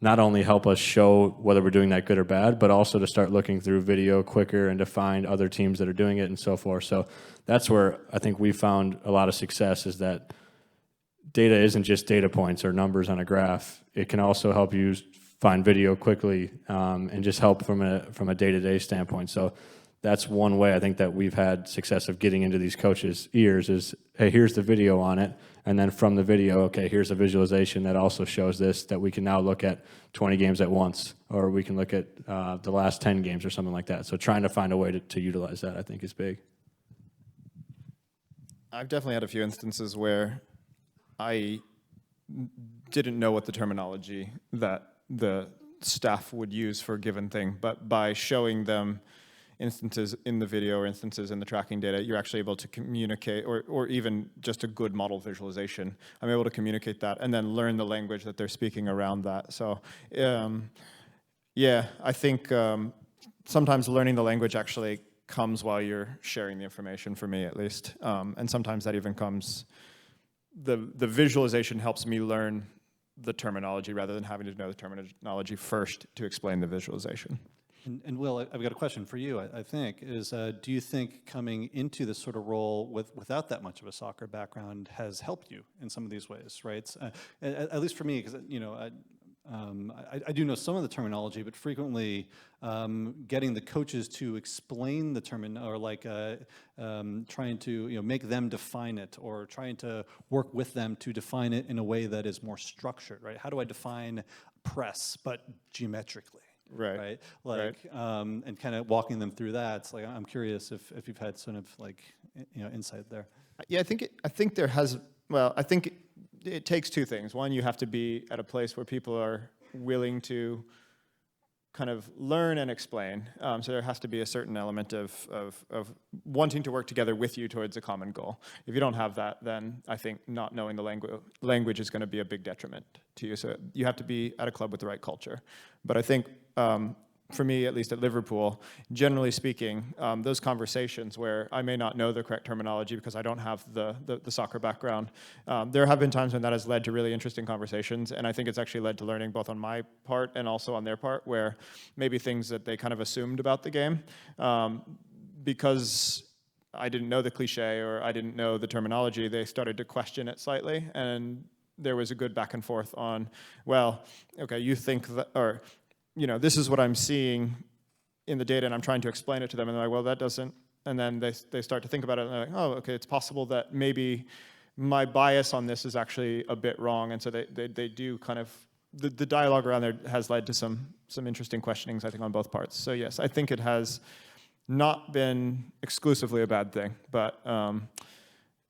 not only help us show whether we're doing that good or bad, but also to start looking through video quicker and to find other teams that are doing it and so forth. So that's where I think we found a lot of success, is that data isn't just data points or numbers on a graph. It can also help you find video quickly and just help from a day-to-day standpoint. So that's one way I think that we've had success of getting into these coaches' ears is, hey, here's the video on it. And then from the video, okay, here's a visualization that also shows this, that we can now look at 20 games at once, or we can look at the last 10 games or something like that. So trying to find a way to utilize that, I think, is big. I've definitely had a few instances where I didn't know what the terminology that the staff would use for a given thing, but by showing them instances in the video or instances in the tracking data, you're actually able to communicate, or even just a good model visualization, I'm able to communicate that and then learn the language that they're speaking around that. So yeah, I think sometimes learning the language actually comes while you're sharing the information, for me at least. And sometimes that even comes, the visualization helps me learn the terminology rather than having to know the terminology first to explain the visualization. And Will, I've got a question for you, I think, is do you think coming into this sort of role without that much of a soccer background has helped you in some of these ways, right? At least for me, because, you know, I do know some of the terminology, but frequently getting the coaches to explain the or like trying to, you know, make them define it, or trying to work with them to define it in a way that is more structured, right? How do I define press, but geometrically? Right. Like, and kind of walking them through that. It's like, I'm curious if you've had sort of like, you know, insight there. Yeah, I think there has, well, I think it takes two things. One, you have to be at a place where people are willing to kind of learn and explain. So there has to be a certain element of wanting to work together with you towards a common goal. If you don't have that, then I think not knowing the language is going to be a big detriment to you. So you have to be at a club with the right culture. But I think for me, at least at Liverpool, generally speaking, those conversations where I may not know the correct terminology because I don't have the soccer background, there have been times when that has led to really interesting conversations, and I think it's actually led to learning both on my part and also on their part, where maybe things that they kind of assumed about the game, because I didn't know the cliche or I didn't know the terminology, they started to question it slightly, and there was a good back and forth on, well, okay, you think that, or you know, this is what I'm seeing in the data, and I'm trying to explain it to them, and they're like, well, that doesn't, and then they start to think about it, and they're like, oh, okay, it's possible that maybe my bias on this is actually a bit wrong, and so they do kind of, the dialogue around there has led to some interesting questionings, I think, on both parts. So yes, I think it has not been exclusively a bad thing, but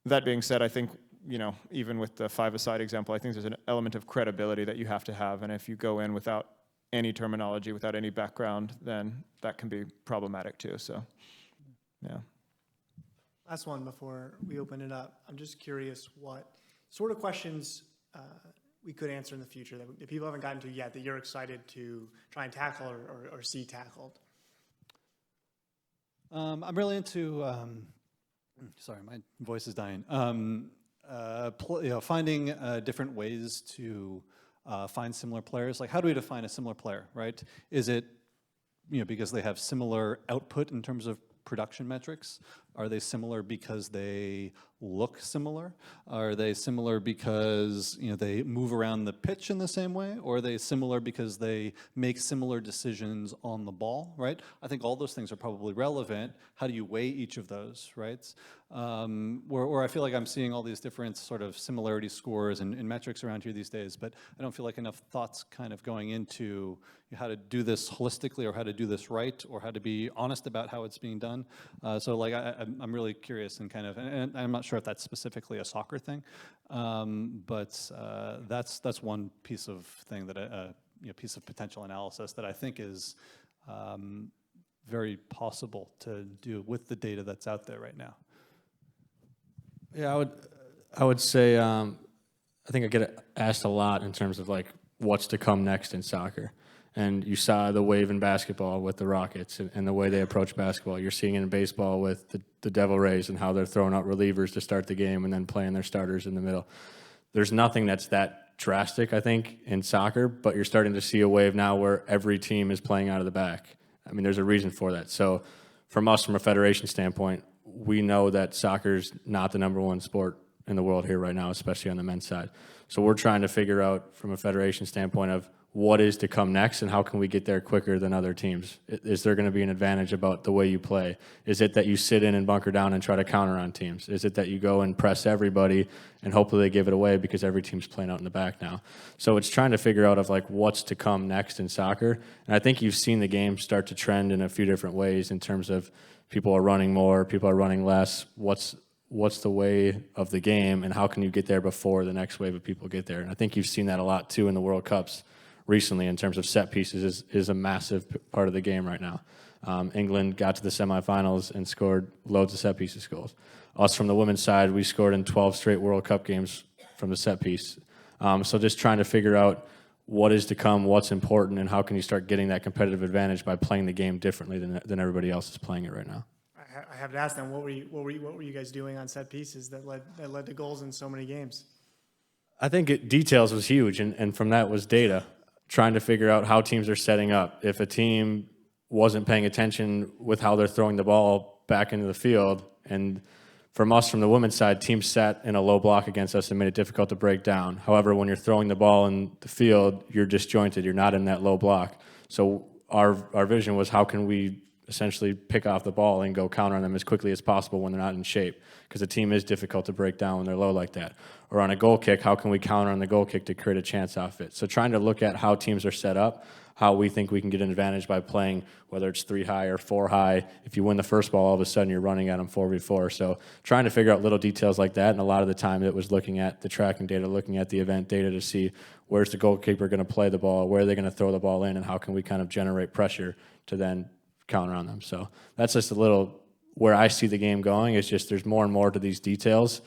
that being said, I think, you know, even with the five-a-side example, I think there's an element of credibility that you have to have, and if you go in without any terminology, without any background, then that can be problematic too, so, yeah. Last one before we open it up. I'm just curious what sort of questions we could answer in the future that people haven't gotten to yet that you're excited to try and tackle or see tackled. I'm really into, sorry, my voice is dying. You know, finding different ways to find similar players. Like, how do we define a similar player, right? Is it, you know, because they have similar output in terms of production metrics? Are they similar because they look similar? Are they similar because, you know, they move around the pitch in the same way? Or are they similar because they make similar decisions on the ball, right? I think all those things are probably relevant. How do you weigh each of those, right? Where I feel like I'm seeing all these different sort of similarity scores and metrics around here these days, but I don't feel like enough thoughts kind of going into how to do this holistically, or how to do this right, or how to be honest about how it's being done. So like I'm really curious, and kind of, and I'm not sure if that's specifically a soccer thing, but that's one piece of thing that you know, piece of potential analysis that I think is very possible to do with the data that's out there right now. Yeah, I would say I think I get asked a lot in terms of like what's to come next in soccer. And you saw the wave in basketball with the Rockets and the way they approach basketball. You're seeing it in baseball with the Devil Rays and how they're throwing out relievers to start the game and then playing their starters in the middle. There's nothing that's that drastic, I think, in soccer, but you're starting to see a wave now where every team is playing out of the back. I mean, there's a reason for that. So from us, from a federation standpoint, we know that soccer's not the number one sport in the world here right now, especially on the men's side. So we're trying to figure out from a federation standpoint of what is to come next and how can we get there quicker than other teams. Is there going to be an advantage about the way you play? Is it that you sit in and bunker down and try to counter on teams? Is it that you go and press everybody and hopefully they give it away because every team's playing out in the back now? So it's trying to figure out of like what's to come next in soccer. And I think you've seen the game start to trend in a few different ways in terms of people are running more, people are running less. What's the way of the game and how can you get there before the next wave of people get there? And I think you've seen that a lot too in the World Cups recently in terms of set pieces is a massive part of the game right now. England got to the semifinals and scored loads of set pieces goals. Us from the women's side, we scored in 12 straight World Cup games from the set piece. So just trying to figure out what is to come, what's important, and how can you start getting that competitive advantage by playing the game differently than everybody else is playing it right now. I have to ask them, what were you guys doing on set pieces that led to goals in so many games? I think details was huge, and from that was data. Trying to figure out how teams are setting up. If a team wasn't paying attention with how they're throwing the ball back into the field, and from us, from the women's side, teams sat in a low block against us and made it difficult to break down. However, when you're throwing the ball in the field, you're disjointed. You're not in that low block. So our vision was how can we essentially pick off the ball and go counter on them as quickly as possible when they're not in shape, because a team is difficult to break down when they're low like that. Or on a goal kick, how can we counter on the goal kick to create a chance off it? So trying to look at how teams are set up, how we think we can get an advantage by playing, whether it's 3 high or 4 high. If you win the first ball, all of a sudden you're running at them 4v4. So trying to figure out little details like that, and a lot of the time it was looking at the tracking data, looking at the event data to see where's the goalkeeper going to play the ball, where are they going to throw the ball in, and how can we kind of generate pressure to then counter on them. So that's just a little where I see the game going. It's just there's more and more to these details.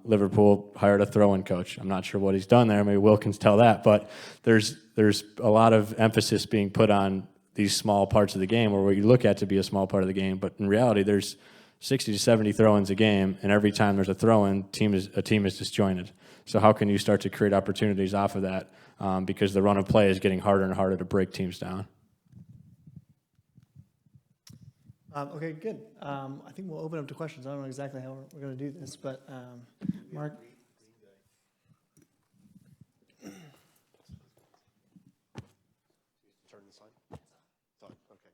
Liverpool hired a throw-in coach. I'm not sure what he's done there. Maybe Will can tell that, but there's a lot of emphasis being put on these small parts of the game, or what you look at to be a small part of the game. But in reality, there's 60 to 70 throw-ins a game, and every time there's a throw-in, a team is disjointed. So how can you start to create opportunities off of that? Because the run of play is getting harder and harder to break teams down. Okay, good. I think we'll open up to questions. I don't know exactly how we're going to do this, but Mark? Turn this on? It's on, okay.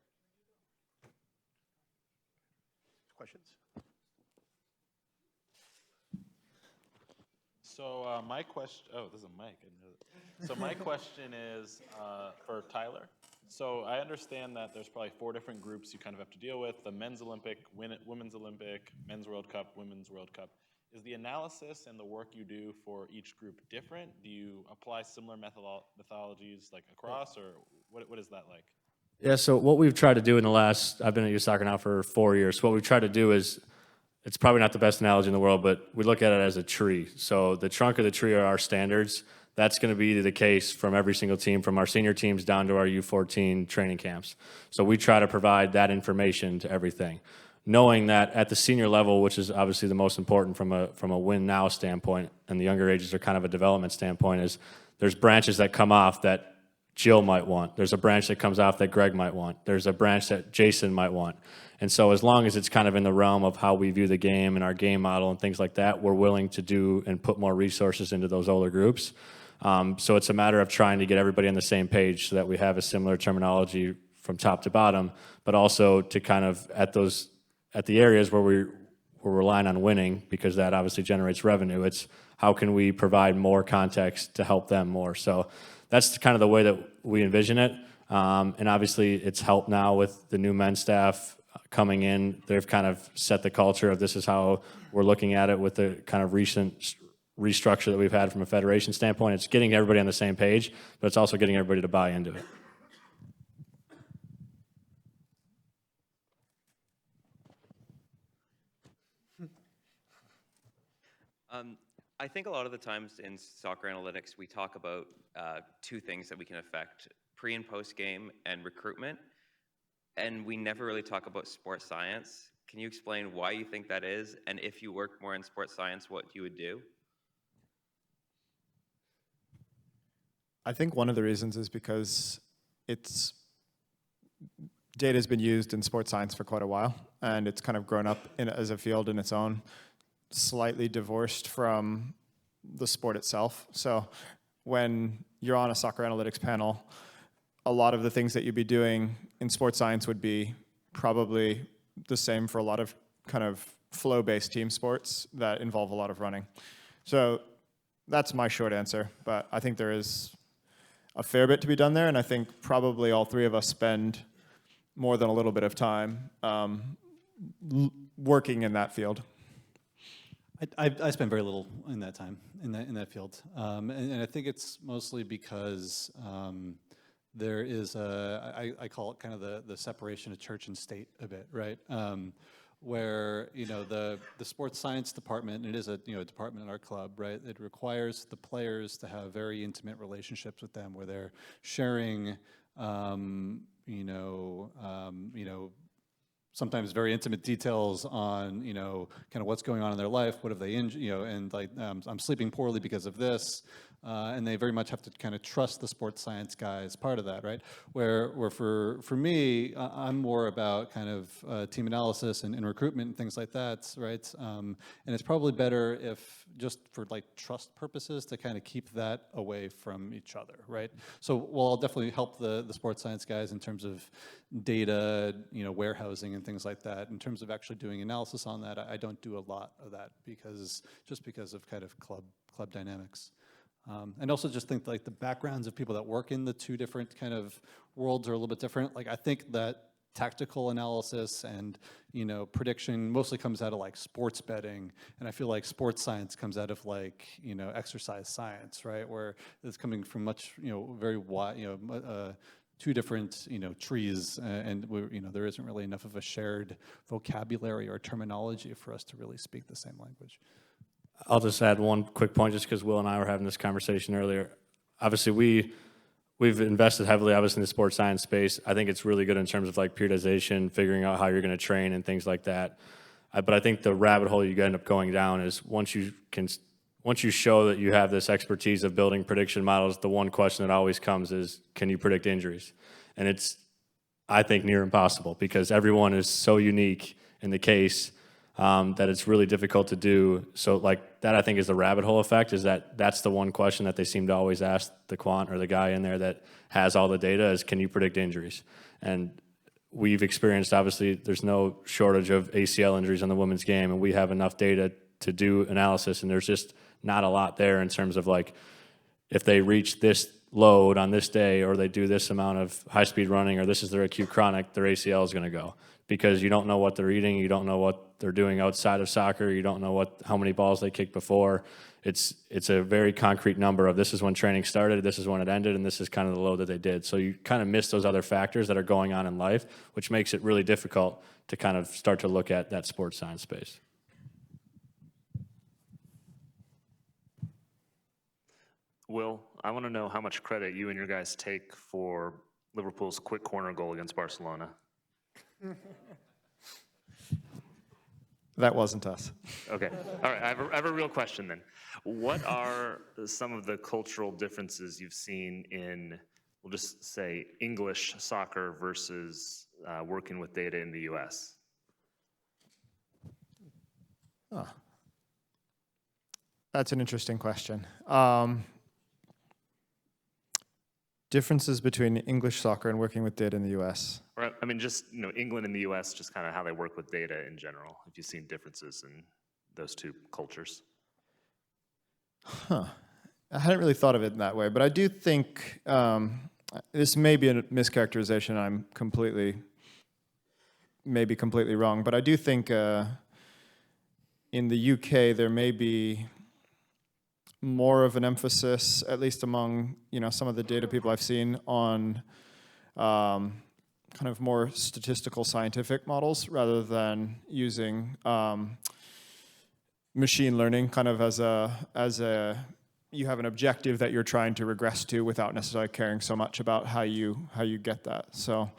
Questions? So my question, oh, there's a mic. I didn't know that. So my question is for Tyler. So I understand that there's probably 4 different groups you kind of have to deal with: the men's Olympic, women's Olympic, men's World Cup, women's World Cup. Is the analysis and the work you do for each group different? Do you apply similar methodologies like across, or what is that like? Yeah, so what we've tried to do in the last, I've been at youth soccer now for 4 years. So what we've tried to do is, it's probably not the best analogy in the world, but we look at it as a tree. So the trunk of the tree are our standards. That's going to be the case from every single team, from our senior teams down to our U14 training camps. So we try to provide that information to everything, knowing that at the senior level, which is obviously the most important from a win now standpoint, and the younger ages are kind of a development standpoint, is there's branches that come off that Jill might want. There's a branch that comes off that Greg might want. There's a branch that Jason might want. And so as long as it's kind of in the realm of how we view the game and our game model and things like that, we're willing to do and put more resources into those older groups. So it's a matter of trying to get everybody on the same page so that we have a similar terminology from top to bottom, but also to kind of at the areas where we're relying on winning, because that obviously generates revenue. It's how can we provide more context to help them more. So that's kind of the way that we envision it. And obviously it's helped now with the new men's staff coming in. They've kind of set the culture of this is how we're looking at it with the kind of recent restructure that we've had from a federation standpoint. It's getting everybody on the same page, but it's also getting everybody to buy into it. I think a lot of the times in soccer analytics, we talk about 2 things that we can affect: pre and post game and recruitment. And we never really talk about sports science. Can you explain why you think that is? And if you work more in sports science, what you would do? I think one of the reasons is because data has been used in sports science for quite a while, and it's kind of grown up as a field in its own, slightly divorced from the sport itself. So when you're on a soccer analytics panel, a lot of the things that you'd be doing in sports science would be probably the same for a lot of kind of flow-based team sports that involve a lot of running. So that's my short answer, but I think there is a fair bit to be done there, and I think probably all three of us spend more than a little bit of time working in that field. I spend very little in that time in that field, and I think it's mostly because there is I call it kind of the separation of church and state a bit, right? Where the sports science department, and it is a department in our club, right? It requires the players to have very intimate relationships with them, where they're sharing, sometimes very intimate details on, kind of what's going on in their life, what have they, and like, I'm sleeping poorly because of this, and they very much have to kind of trust the sports science guy as part of that, right? Where for me, I'm more about kind of team analysis and recruitment and things like that, right? And it's probably better if, just for like trust purposes, to kind of keep that away from each other, right? So while I'll definitely help the sports science guys in terms of data, warehousing and things like that, in terms of actually doing analysis on that, I don't do a lot of that because of kind of club dynamics. And also just think like the backgrounds of people that work in the two different kind of worlds are a little bit different. Like I think that tactical analysis and prediction mostly comes out of like sports betting, and I feel like sports science comes out of like exercise science, right? Where it's coming from much very wide two different trees, and there isn't really enough of a shared vocabulary or terminology for us to really speak the same language. I'll just add one quick point, just because Will and I were having this conversation earlier. Obviously, we've invested heavily, obviously, in the sports science space. I think it's really good in terms of like periodization, figuring out how you're going to train and things like that. But I think the rabbit hole you end up going down is once you show that you have this expertise of building prediction models, the one question that always comes is, can you predict injuries? And it's, I think, near impossible, because everyone is so unique in the case that it's really difficult to do. So like that, I think, is the rabbit hole effect, is that's the one question that they seem to always ask the quant or the guy in there that has all the data is, can you predict injuries? And we've experienced, obviously, there's no shortage of ACL injuries in the women's game, and we have enough data to do analysis, and there's just not a lot there in terms of like, if they reach this load on this day, or they do this amount of high-speed running, or this is their acute chronic, their ACL is going to go. Because you don't know what they're eating, you don't know what they're doing outside of soccer, you don't know how many balls they kicked before. It's a very concrete number of, this is when training started, this is when it ended, and this is kind of the load that they did. So you kind of miss those other factors that are going on in life, which makes it really difficult to kind of start to look at that sports science space. Will, I want to know how much credit you and your guys take for Liverpool's quick corner goal against Barcelona. That wasn't us. Okay. All right. I have a real question then. What are some of the cultural differences you've seen in, we'll just say, English soccer versus working with data in the U.S.? Oh. That's an interesting question. Differences between English soccer and working with data in the U.S. Or, I mean, just England and the U.S., just kind of how they work with data in general. If you've seen differences in those two cultures. Huh. I hadn't really thought of it in that way, but I do think this may be a mischaracterization. I'm maybe completely wrong, but I do think in the UK there may be more of an emphasis, at least among some of the data people I've seen, on kind of more statistical scientific models rather than using machine learning kind of as a you have an objective that you're trying to regress to without necessarily caring so much about how you get that. So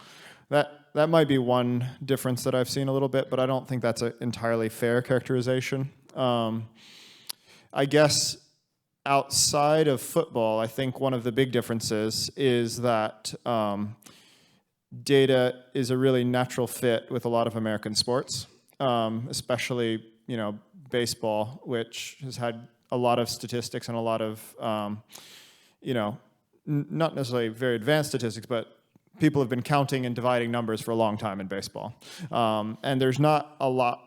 that might be one difference that I've seen a little bit, but I don't think that's an entirely fair characterization. I guess outside of football, I think one of the big differences is that data is a really natural fit with a lot of American sports, especially, you know, baseball, which has had a lot of statistics and a lot of, you know, not necessarily very advanced statistics, but people have been counting and dividing numbers for a long time in baseball. And there's not a lot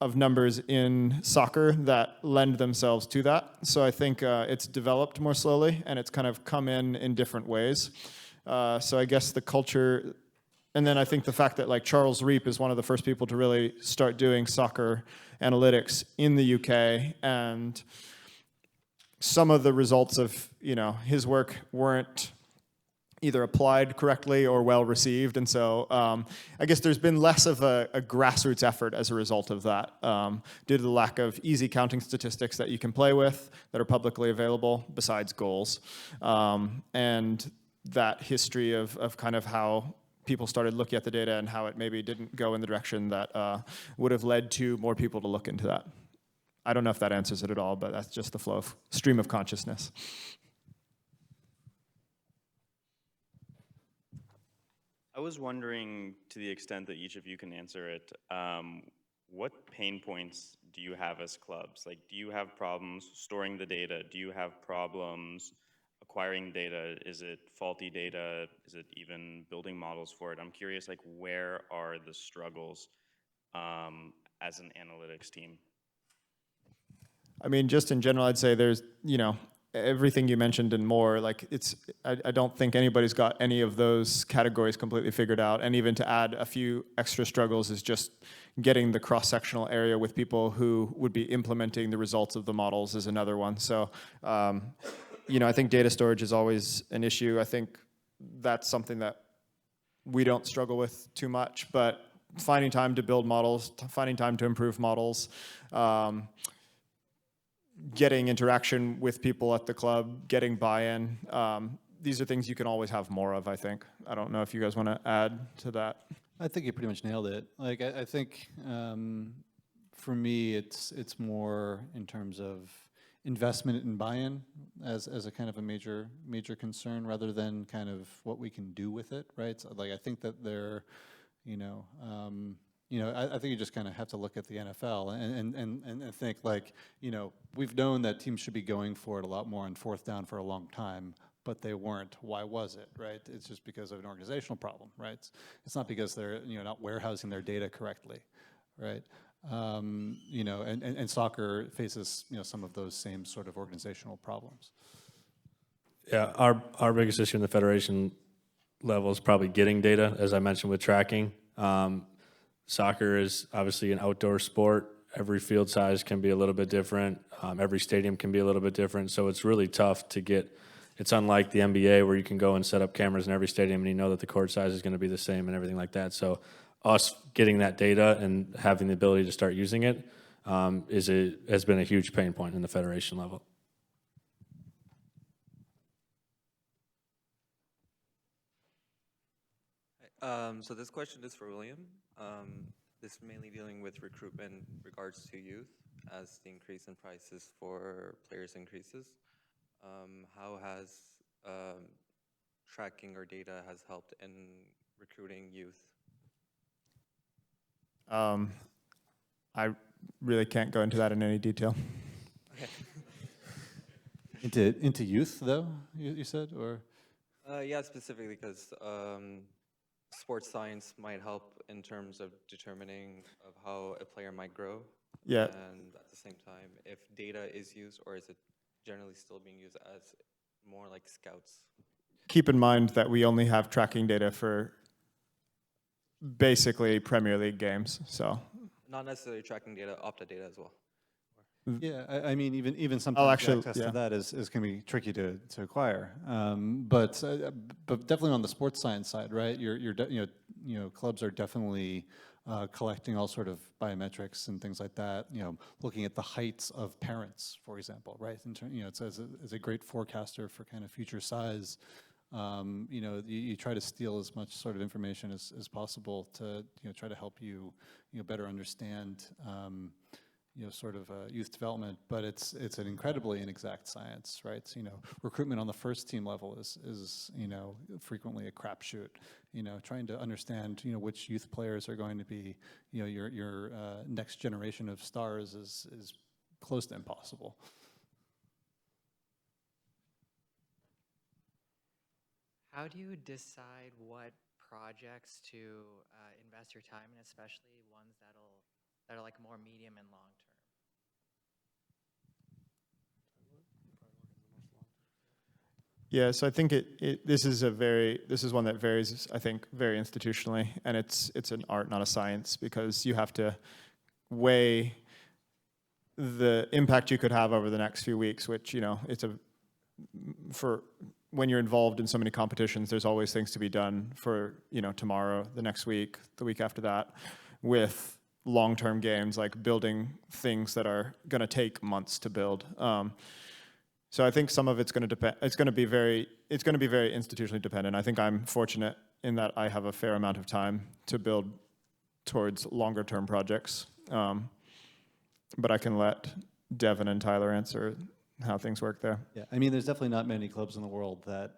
of numbers in soccer that lend themselves to that. So I think it's developed more slowly, and it's kind of come in different ways. So I guess the culture, and then I think the fact that like Charles Reap is one of the first people to really start doing soccer analytics in the UK, and some of the results of, you know, his work weren't either applied correctly or well received, and so I guess there's been less of a grassroots effort as a result of that, due to the lack of easy counting statistics that you can play with that are publicly available besides goals, and that history of kind of how people started looking at the data and how it maybe didn't go in the direction that would have led to more people to look into that. I don't know if that answers it at all, but that's just the flow of stream of consciousness. I was wondering, to the extent that each of you can answer it, what pain points do you have as clubs? Like, do you have problems storing the data? Do you have problems acquiring data? Is it faulty data? Is it even building models for it? I'm curious, like, where are the struggles as an analytics team? I mean, just in general, I'd say there's, you know, everything you mentioned and more, like I don't think anybody's got any of those categories completely figured out. And even to add a few extra struggles is just getting the cross-sectional area with people who would be implementing the results of the models is another one. So, you know, I think data storage is always an issue. I think that's something that we don't struggle with too much, but finding time to build models, finding time to improve models, getting interaction with people at the club, getting buy-in. These are things you can always have more of, I think. I don't know if you guys want to add to that. I think you pretty much nailed it. Like, I think for me, it's more in terms of investment and buy-in as a kind of a major concern, rather than kind of what we can do with it, right? So, like, I think that they're, I think you just kind of have to look at the NFL and think, like, we've known that teams should be going for it a lot more on fourth down for a long time, but they weren't. Why was it, right? It's just because of an organizational problem, right? It's not because they're, not warehousing their data correctly, right? And soccer faces, some of those same sort of organizational problems. Yeah, our biggest issue in the federation level is probably getting data, as I mentioned with tracking. Soccer is obviously an outdoor sport. Every field size can be a little bit different. Every stadium can be a little bit different. So it's really tough to get. It's unlike the NBA where you can go and set up cameras in every stadium and you know that the court size is going to be the same and everything like that. So us getting that data and having the ability to start using it has been a huge pain point in the federation level. So this question is for William. This is mainly dealing with recruitment in regards to youth, as the increase in prices for players increases. How has tracking or data has helped in recruiting youth? I really can't go into that in any detail. Okay. Into youth, though, you said, or? Yeah, specifically because sports science might help in terms of determining of how a player might grow. Yeah. And at the same time, if data is used, or is it generally still being used as more like scouts? Keep in mind that we only have tracking data for basically Premier League games, so. Not necessarily tracking data, Opta data as well. Yeah, I mean, even sometimes access to that is can be tricky to acquire. But definitely on the sports science side, right? Clubs are definitely collecting all sort of biometrics and things like that. Looking at the heights of parents, for example, right? It's as a great forecaster for kind of future size. You try to steal as much sort of information as possible to try to help you better understand sort of youth development, but it's an incredibly inexact science, right? So, recruitment on the first team level is frequently a crapshoot. Trying to understand which youth players are going to be your next generation of stars is close to impossible. How do you decide what projects to invest your time in, especially ones that are like more medium and long term? Yeah, so I think this is one that varies, I think, very institutionally, and it's an art, not a science, because you have to weigh the impact you could have over the next few weeks, which for when you're involved in so many competitions, there's always things to be done for tomorrow, the next week, the week after that, with long-term games like building things that are going to take months to build. So I think some of it's going to depend. It's going to be very institutionally dependent. I think I'm fortunate in that I have a fair amount of time to build towards longer term projects. But I can let Devin and Tyler answer how things work there. Yeah, I mean, there's definitely not many clubs in the world that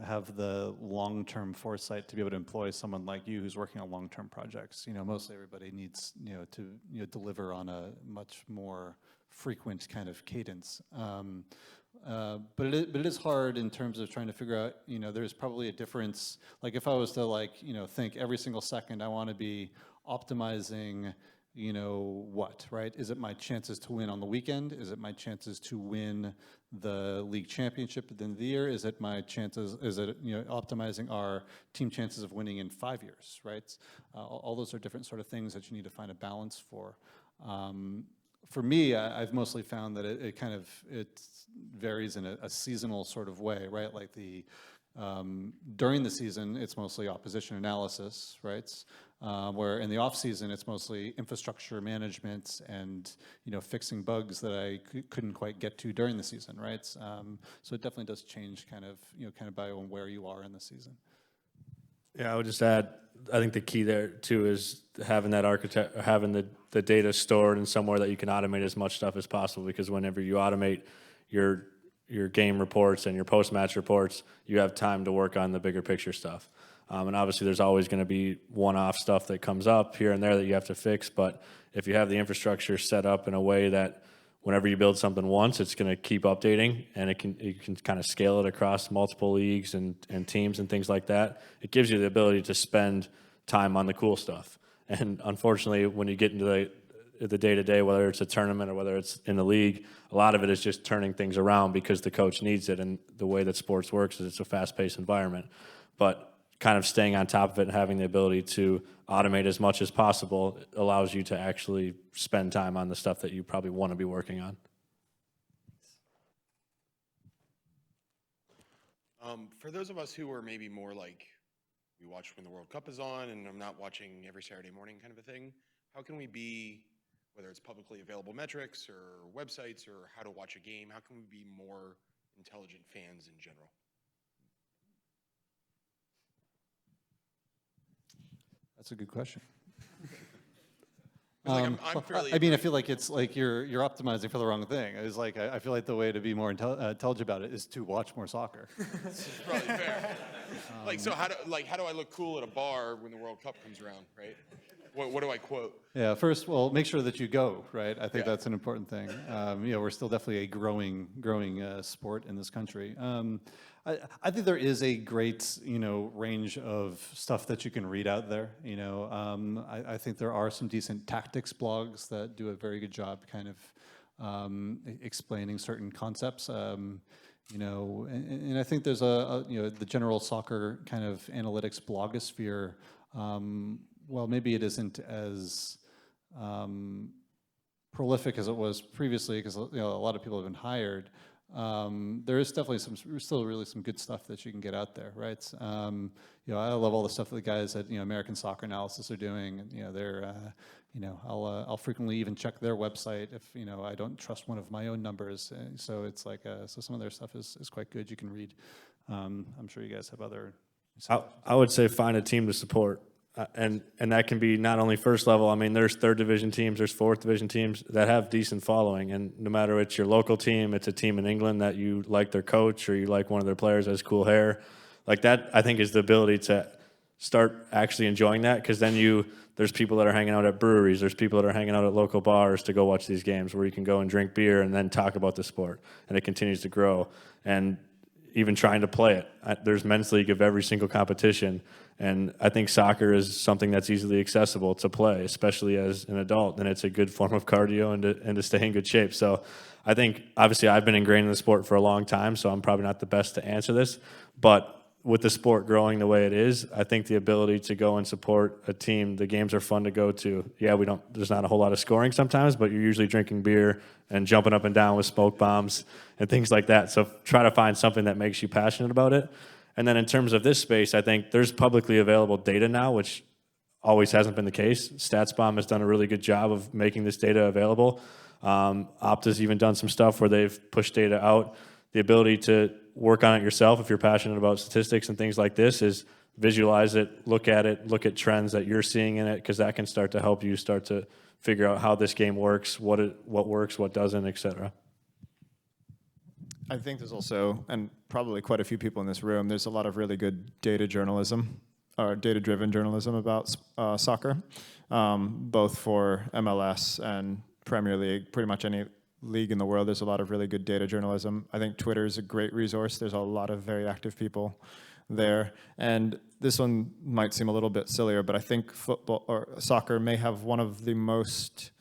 have the long-term foresight to be able to employ someone like you who's working on long-term projects. Mostly everybody needs to deliver on a much more frequent kind of cadence. But it is hard in terms of trying to figure out, there's probably a difference. Like if I was to think every single second I want to be optimizing, what, right? Is it my chances to win on the weekend? Is it my chances to win the league championship at the end of the year? Is it my chances, optimizing our team chances of winning in 5 years, right? All those are different sort of things that you need to find a balance for. For me, I've mostly found that it varies in a seasonal sort of way, right? Like during the season, it's mostly opposition analysis, right? Where in the off season, it's mostly infrastructure management and fixing bugs that I couldn't quite get to during the season, right? So it definitely does change kind of by where you are in the season. Yeah, I would just add, I think the key there too is having that having the data stored in somewhere that you can automate as much stuff as possible, because whenever you automate your game reports and your post-match reports, you have time to work on the bigger picture stuff. And obviously there's always going to be one-off stuff that comes up here and there that you have to fix, but if you have the infrastructure set up in a way that whenever you build something once, it's going to keep updating, and you can kind of scale it across multiple leagues and teams and things like that. It gives you the ability to spend time on the cool stuff. And unfortunately, when you get into the day-to-day, whether it's a tournament or whether it's in the league, a lot of it is just turning things around because the coach needs it. And the way that sports works is it's a fast-paced environment. But kind of staying on top of it and having the ability to automate as much as possible allows you to actually spend time on the stuff that you probably want to be working on. For those of us who are maybe more like, we watch when the World Cup is on and I'm not watching every Saturday morning kind of a thing, how can we be, whether it's publicly available metrics or websites or how to watch a game, how can we be more intelligent fans in general? That's a good question. I'm fairly I mean, I feel like it's like you're optimizing for the wrong thing. It's like I feel like the way to be more intelligent about it is to watch more soccer. It's probably fair. So how do I look cool at a bar when the World Cup comes around, right? What do I quote? Yeah, first, well, make sure that you go, right? I think that's an important thing. We're still definitely a growing sport in this country. I think there is a great, range of stuff that you can read out there. I think there are some decent tactics blogs that do a very good job kind of explaining certain concepts. And I think there's the general soccer kind of analytics blogosphere. Well, maybe it isn't as prolific as it was previously because a lot of people have been hired. There is definitely still really some good stuff that you can get out there, right? I love all the stuff that the guys at American Soccer Analysis are doing. And, they're I'll frequently even check their website if I don't trust one of my own numbers. So it's like so some of their stuff is quite good. You can read. I'm sure you guys have other. I would say find a team to support. And that can be not only first level. I mean, there's third division teams, there's fourth division teams that have decent following. And no matter it's your local team, it's a team in England that you like their coach or you like one of their players has cool hair. Like that, I think, is the ability to start actually enjoying that, because then there's people that are hanging out at breweries, there's people that are hanging out at local bars to go watch these games where you can go and drink beer and then talk about the sport. And it continues to grow. And even trying to play it. There's men's league of every single competition, and I think soccer is something that's easily accessible to play, especially as an adult, and it's a good form of cardio and to stay in good shape. So I think, obviously, I've been ingrained in the sport for a long time, so I'm probably not the best to answer this, but with the sport growing the way it is, I think the ability to go and support a team, the games are fun to go to. Yeah, there's not a whole lot of scoring sometimes, but you're usually drinking beer and jumping up and down with smoke bombs and things like that. So try to find something that makes you passionate about it. And then in terms of this space, I think there's publicly available data now, which always hasn't been the case. StatsBomb has done a really good job of making this data available. Opta's even done some stuff where they've pushed data out. The ability to work on it yourself, if you're passionate about statistics and things like this, is visualize it, look at trends that you're seeing in it, because that can start to help you start to figure out how this game works, what works, what doesn't, et cetera. I think there's also, and probably quite a few people in this room, there's a lot of really good data journalism, or data-driven journalism about soccer, both for MLS and Premier League, pretty much any league in the world. There's a lot of really good data journalism. I think Twitter is a great resource. There's a lot of very active people there. And this one might seem a little bit sillier, but I think football or soccer may have one of the most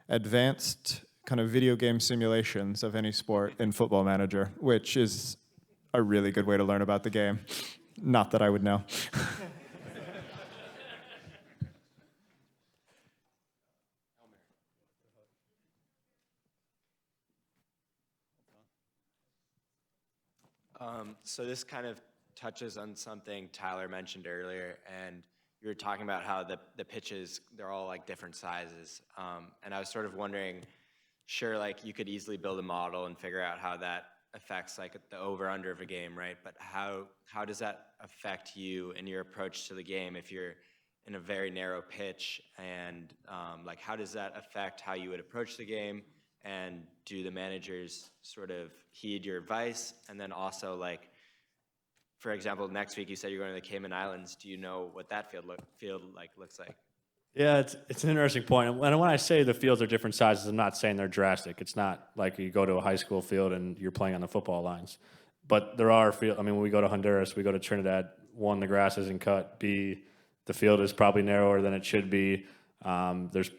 advanced kind of video game simulations of any sport in Football Manager, which is a really good way to learn about the game. Not that I would know. So this kind of touches on something Tyler mentioned earlier, and you were talking about how the pitches, they're all like different sizes. And I was sort of wondering, sure, like you could easily build a model and figure out how that affects like the over-under of a game, right? But how does that affect you and your approach to the game if you're in a very narrow pitch? And like how does that affect how you would approach the game? And do the managers sort of heed your advice? And then also, like, for example, next week you said you're going to the Cayman Islands. Do you know what that field looks like? Yeah, it's an interesting point. And when I say the fields are different sizes, I'm not saying they're drastic. It's not like you go to a high school field and you're playing on the football lines. But there are fields. I mean, when we go to Honduras, we go to Trinidad. One, the grass isn't cut. B, the field is probably narrower than it should be. There's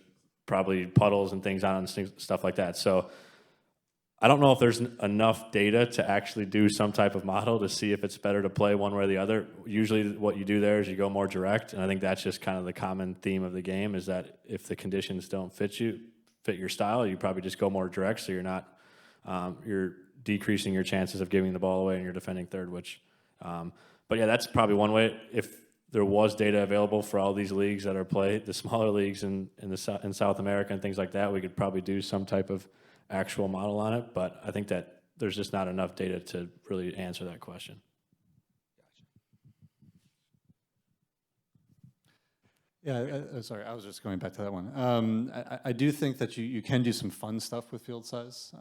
probably puddles and things on and stuff like that. So I don't know if there's enough data to actually do some type of model to see if it's better to play one way or the other. Usually what you do there is you go more direct, and I think that's just kind of the common theme of the game, is that if the conditions don't fit your style, you probably just go more direct, so you're not you're decreasing your chances of giving the ball away and you're defending third, but yeah, that's probably one way. If there was data available for all these leagues that are played, the smaller leagues in South America and things like that, we could probably do some type of actual model on it, but I think that there's just not enough data to really answer that question. Yeah, sorry, I was just going back to that one. I do think that you can do some fun stuff with field size.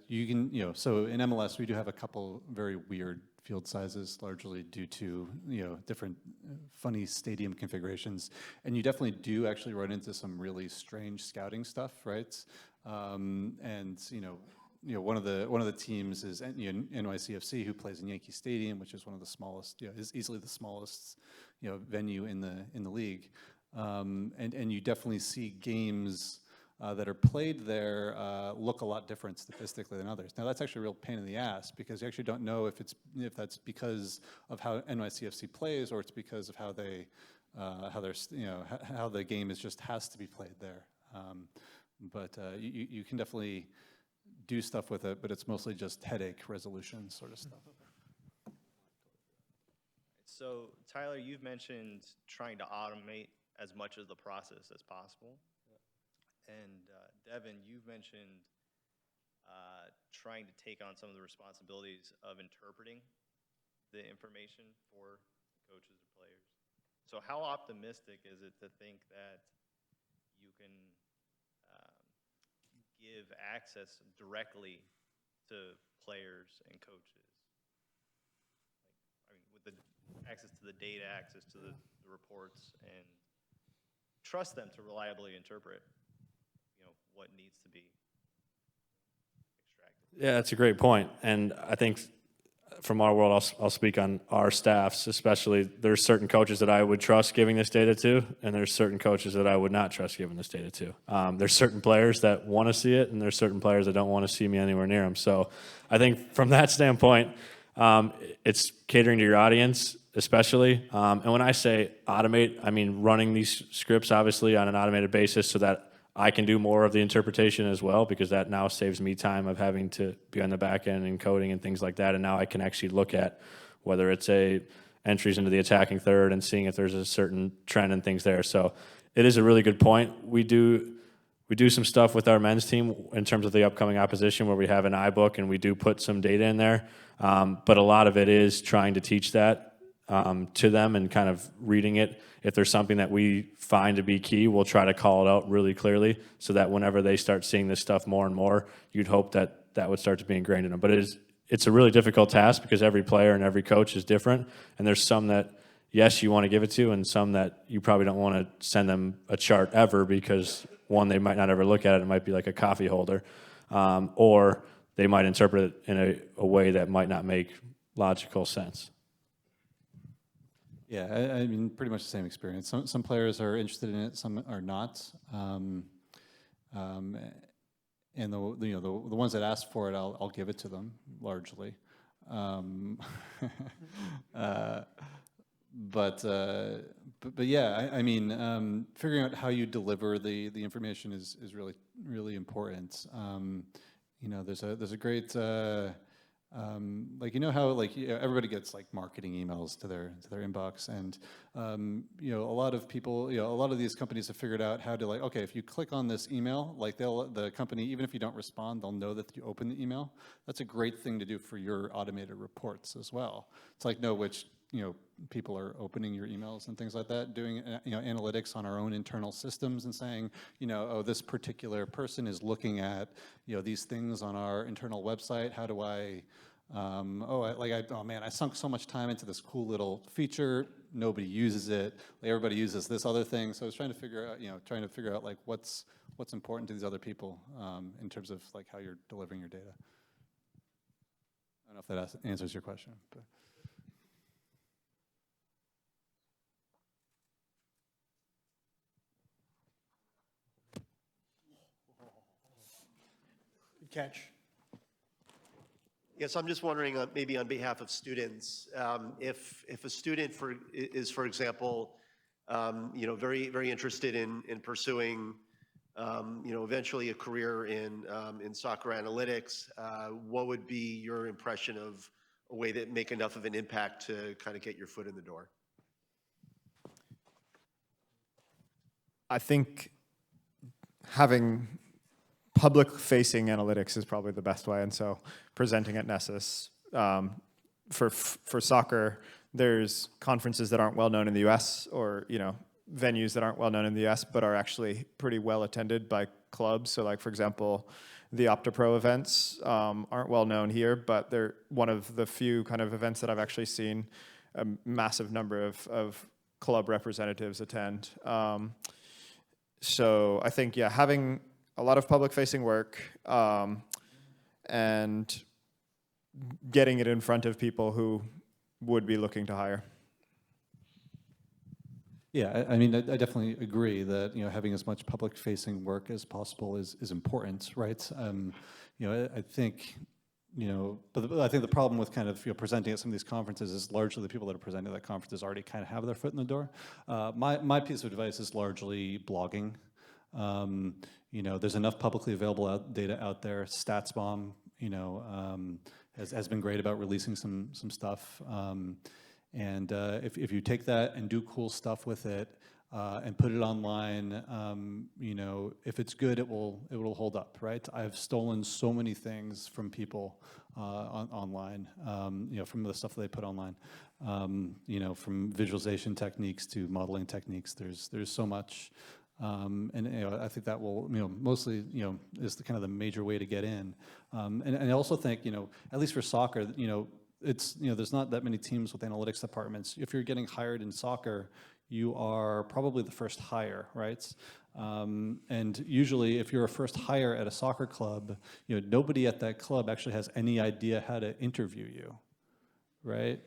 You can, so in MLS we do have a couple very weird field sizes, largely due to different funny stadium configurations, and you definitely do actually run into some really strange scouting stuff, right? And one of the teams is NYCFC, who plays in Yankee Stadium, which is one of the smallest, is easily the smallest venue in the league, and you definitely see games that are played there look a lot different statistically than others. Now that's actually a real pain in the ass, because you actually don't know if that's because of how NYCFC plays, or it's because of how how the game has to be played there. But you can definitely do stuff with it, but it's mostly just headache resolution sort of stuff. So Tyler, you've mentioned trying to automate as much of the process as possible. And Devin, you've mentioned trying to take on some of the responsibilities of interpreting the information for coaches or players. So how optimistic is it to think that you can give access directly to players and coaches? Like, I mean, with the access to the data, access to the reports, and trust them to reliably interpret, what needs to be extracted. Yeah, that's a great point. And I think from our world, I'll speak on our staffs, especially. There's certain coaches that I would trust giving this data to, and there's certain coaches that I would not trust giving this data to. There's certain players that want to see it, and there's certain players that don't want to see me anywhere near them. So I think from that standpoint, it's catering to your audience, especially. And when I say automate, I mean running these scripts, obviously, on an automated basis so that I can do more of the interpretation as well, because that now saves me time of having to be on the back end and coding and things like that. And now I can actually look at whether it's entries into the attacking third and seeing if there's a certain trend and things there. So it is a really good point. We do some stuff with our men's team in terms of the upcoming opposition where we have an iBook and we do put some data in there. But a lot of it is trying to teach that to them and kind of reading it. If there's something that we find to be key, we'll try to call it out really clearly so that whenever they start seeing this stuff more and more, you'd hope that that would start to be ingrained in them. But it's a really difficult task because every player and every coach is different. And there's some that, yes, you want to give it to, and some that you probably don't want to send them a chart ever because, one, they might not ever look at it. It might be like a coffee holder. Or they might interpret it in a way that might not make logical sense. Yeah, I mean, pretty much the same experience. Some players are interested in it, some are not. And the ones that ask for it, I'll give it to them largely. But yeah, I mean, figuring out how you deliver the information is really important. There's a great. How everybody gets like marketing emails to their inbox, and a lot of people, a lot of these companies have figured out how to okay, if you click on this email, the company, even if you don't respond, they'll know that you opened the email. That's a great thing to do for your automated reports as well. It's know which people are opening your emails and things like that, doing analytics on our own internal systems and saying, oh, this particular person is looking at these things on our internal website. How do I oh man, I sunk so much time into this cool little feature. Nobody uses it. Everybody uses this other thing. So I was trying to figure out what's important to these other people in terms of how you're delivering your data. I don't know if that answers your question, but. Catch. Yes, I'm just wondering, maybe on behalf of students, if a student is, for example, very very interested in pursuing, eventually a career in soccer analytics, what would be your impression of a way that make enough of an impact to kind of get your foot in the door? I think having public-facing analytics is probably the best way, and so presenting at NESSIS. For soccer, there's conferences that aren't well known in the U.S. or venues that aren't well known in the U.S. but are actually pretty well attended by clubs. So, for example, the OptaPro events aren't well known here, but they're one of the few kind of events that I've actually seen a massive number of club representatives attend. So I think, yeah, having a lot of public-facing work, and getting it in front of people who would be looking to hire. Yeah, I mean, I definitely agree that having as much public-facing work as possible is important, right? I think but I think the problem with kind of presenting at some of these conferences is largely the people that are presenting at conferences already kind of have their foot in the door. My piece of advice is largely blogging. There's enough publicly available data out there. StatsBomb, has been great about releasing some stuff. And if you take that and do cool stuff with it and put it online, if it's good, it will hold up, right? I've stolen so many things from people online, from the stuff that they put online. you know, from visualization techniques to modeling techniques. There's so much. And you know, I think that will, you know, mostly, you know, is the kind of the major way to get in. And I also think, you know, at least for soccer, you know, it's, you know, there's not that many teams with analytics departments. If you're getting hired in soccer, you are probably the first hire, right? And usually if you're a first hire at a soccer club, you know, nobody at that club actually has any idea how to interview you, right?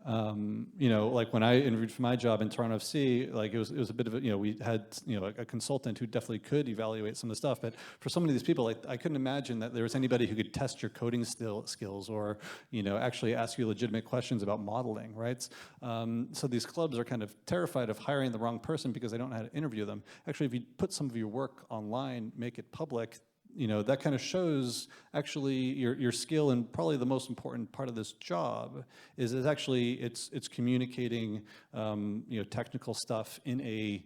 You know, like when I interviewed for my job in Toronto FC, like it was a bit of a, you know, we had, you know, a consultant who definitely could evaluate some of the stuff, but for so many of these people, like, I couldn't imagine that there was anybody who could test your coding skills or, you know, actually ask you legitimate questions about modeling, right? So these clubs are kind of terrified of hiring the wrong person because they don't know how to interview them. Actually, if you put some of your work online, make it public, you know, that kind of shows actually your skill, and probably the most important part of this job is actually it's communicating you know, technical stuff in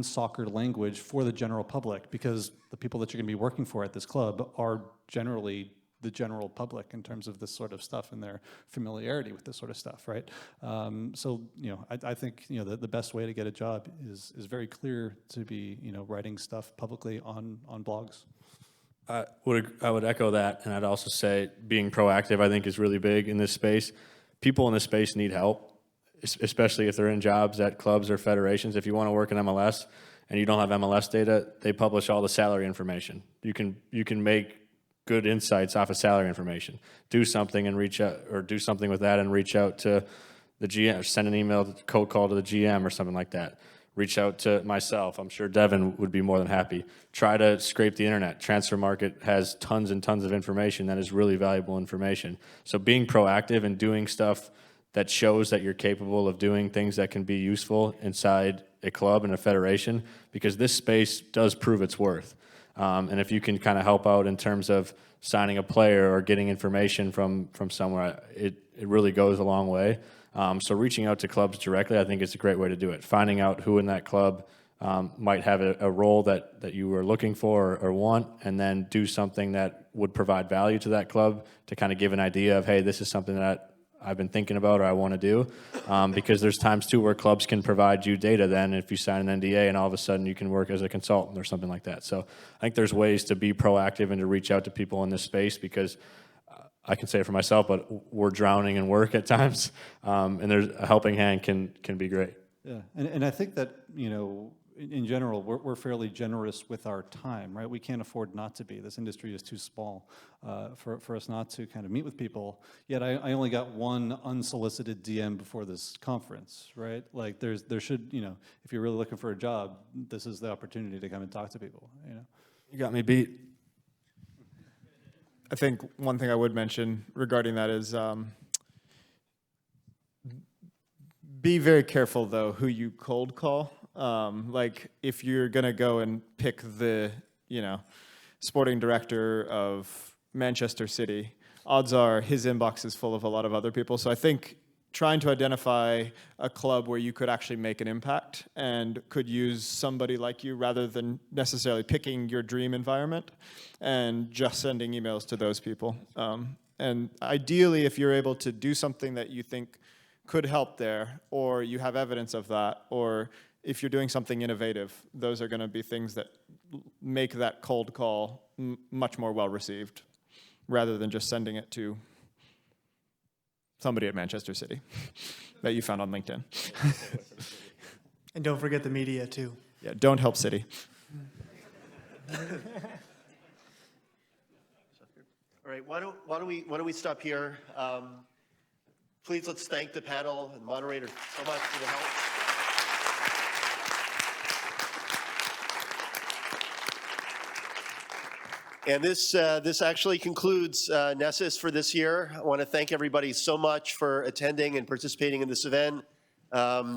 soccer language for the general public, because the people that you're going to be working for at this club are generally the general public in terms of this sort of stuff and their familiarity with this sort of stuff, right? So, you know, I think, you know, the best way to get a job is very clear to be, you know, writing stuff publicly on blogs. I would echo that, and I'd also say being proactive, I think, is really big in this space. People in this space need help, especially if they're in jobs at clubs or federations. If you want to work in MLS and you don't have MLS data, they publish all the salary information. You can make good insights off of salary information. Do something and reach out, or do something with that and reach out to the GM, or send an email, cold call to the GM or something like that. Reach out to myself. I'm sure Devin would be more than happy. Try to scrape the internet. Transfer Market has tons and tons of information that is really valuable information. So being proactive and doing stuff that shows that you're capable of doing things that can be useful inside a club and a federation, because this space does prove its worth. And if you can kind of help out in terms of signing a player or getting information from somewhere, it really goes a long way. So reaching out to clubs directly, I think, is a great way to do it. Finding out who in that club might have a role that you were looking for or want, and then do something that would provide value to that club to kind of give an idea of, hey, this is something that I've been thinking about or I want to do. Because there's times, too, where clubs can provide you data then if you sign an NDA and all of a sudden you can work as a consultant or something like that. So I think there's ways to be proactive and to reach out to people in this space, because I can say it for myself, but we're drowning in work at times, and there's a helping hand can be great. Yeah, and I think that, you know, in general, we're fairly generous with our time, right? We can't afford not to be. This industry is too small for us not to kind of meet with people. Yet I only got one unsolicited DM before this conference, right? Like there should, you know, if you're really looking for a job, this is the opportunity to come and talk to people, you know? You got me beat. I think one thing I would mention regarding that is be very careful, though, who you cold call. Like, if you're going to go and pick the, you know, sporting director of Manchester City, odds are his inbox is full of a lot of other people. So I think trying to identify a club where you could actually make an impact and could use somebody like you rather than necessarily picking your dream environment and just sending emails to those people. And ideally, if you're able to do something that you think could help there, or you have evidence of that, or if you're doing something innovative, those are going to be things that make that cold call much more well received, rather than just sending it to somebody at Manchester City that you found on LinkedIn. And don't forget the media, too. Yeah, don't help City. All right, why don't we stop here? Please, let's thank the panel and moderator so much for the help. And this actually concludes NESSIS for this year. I want to thank everybody so much for attending and participating in this event.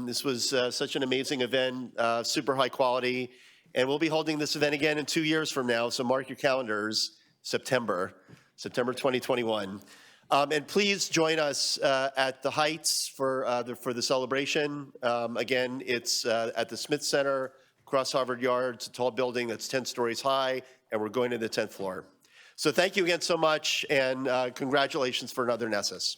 This was such an amazing event, super high quality. And we'll be holding this event again in 2 years from now, so mark your calendars, September 2021. And please join us at the Heights for the celebration. Again, it's at the Smith Center, across Harvard Yard. It's a tall building that's 10 stories high, and we're going to the 10th floor. So thank you again so much, and congratulations for another NESSIS.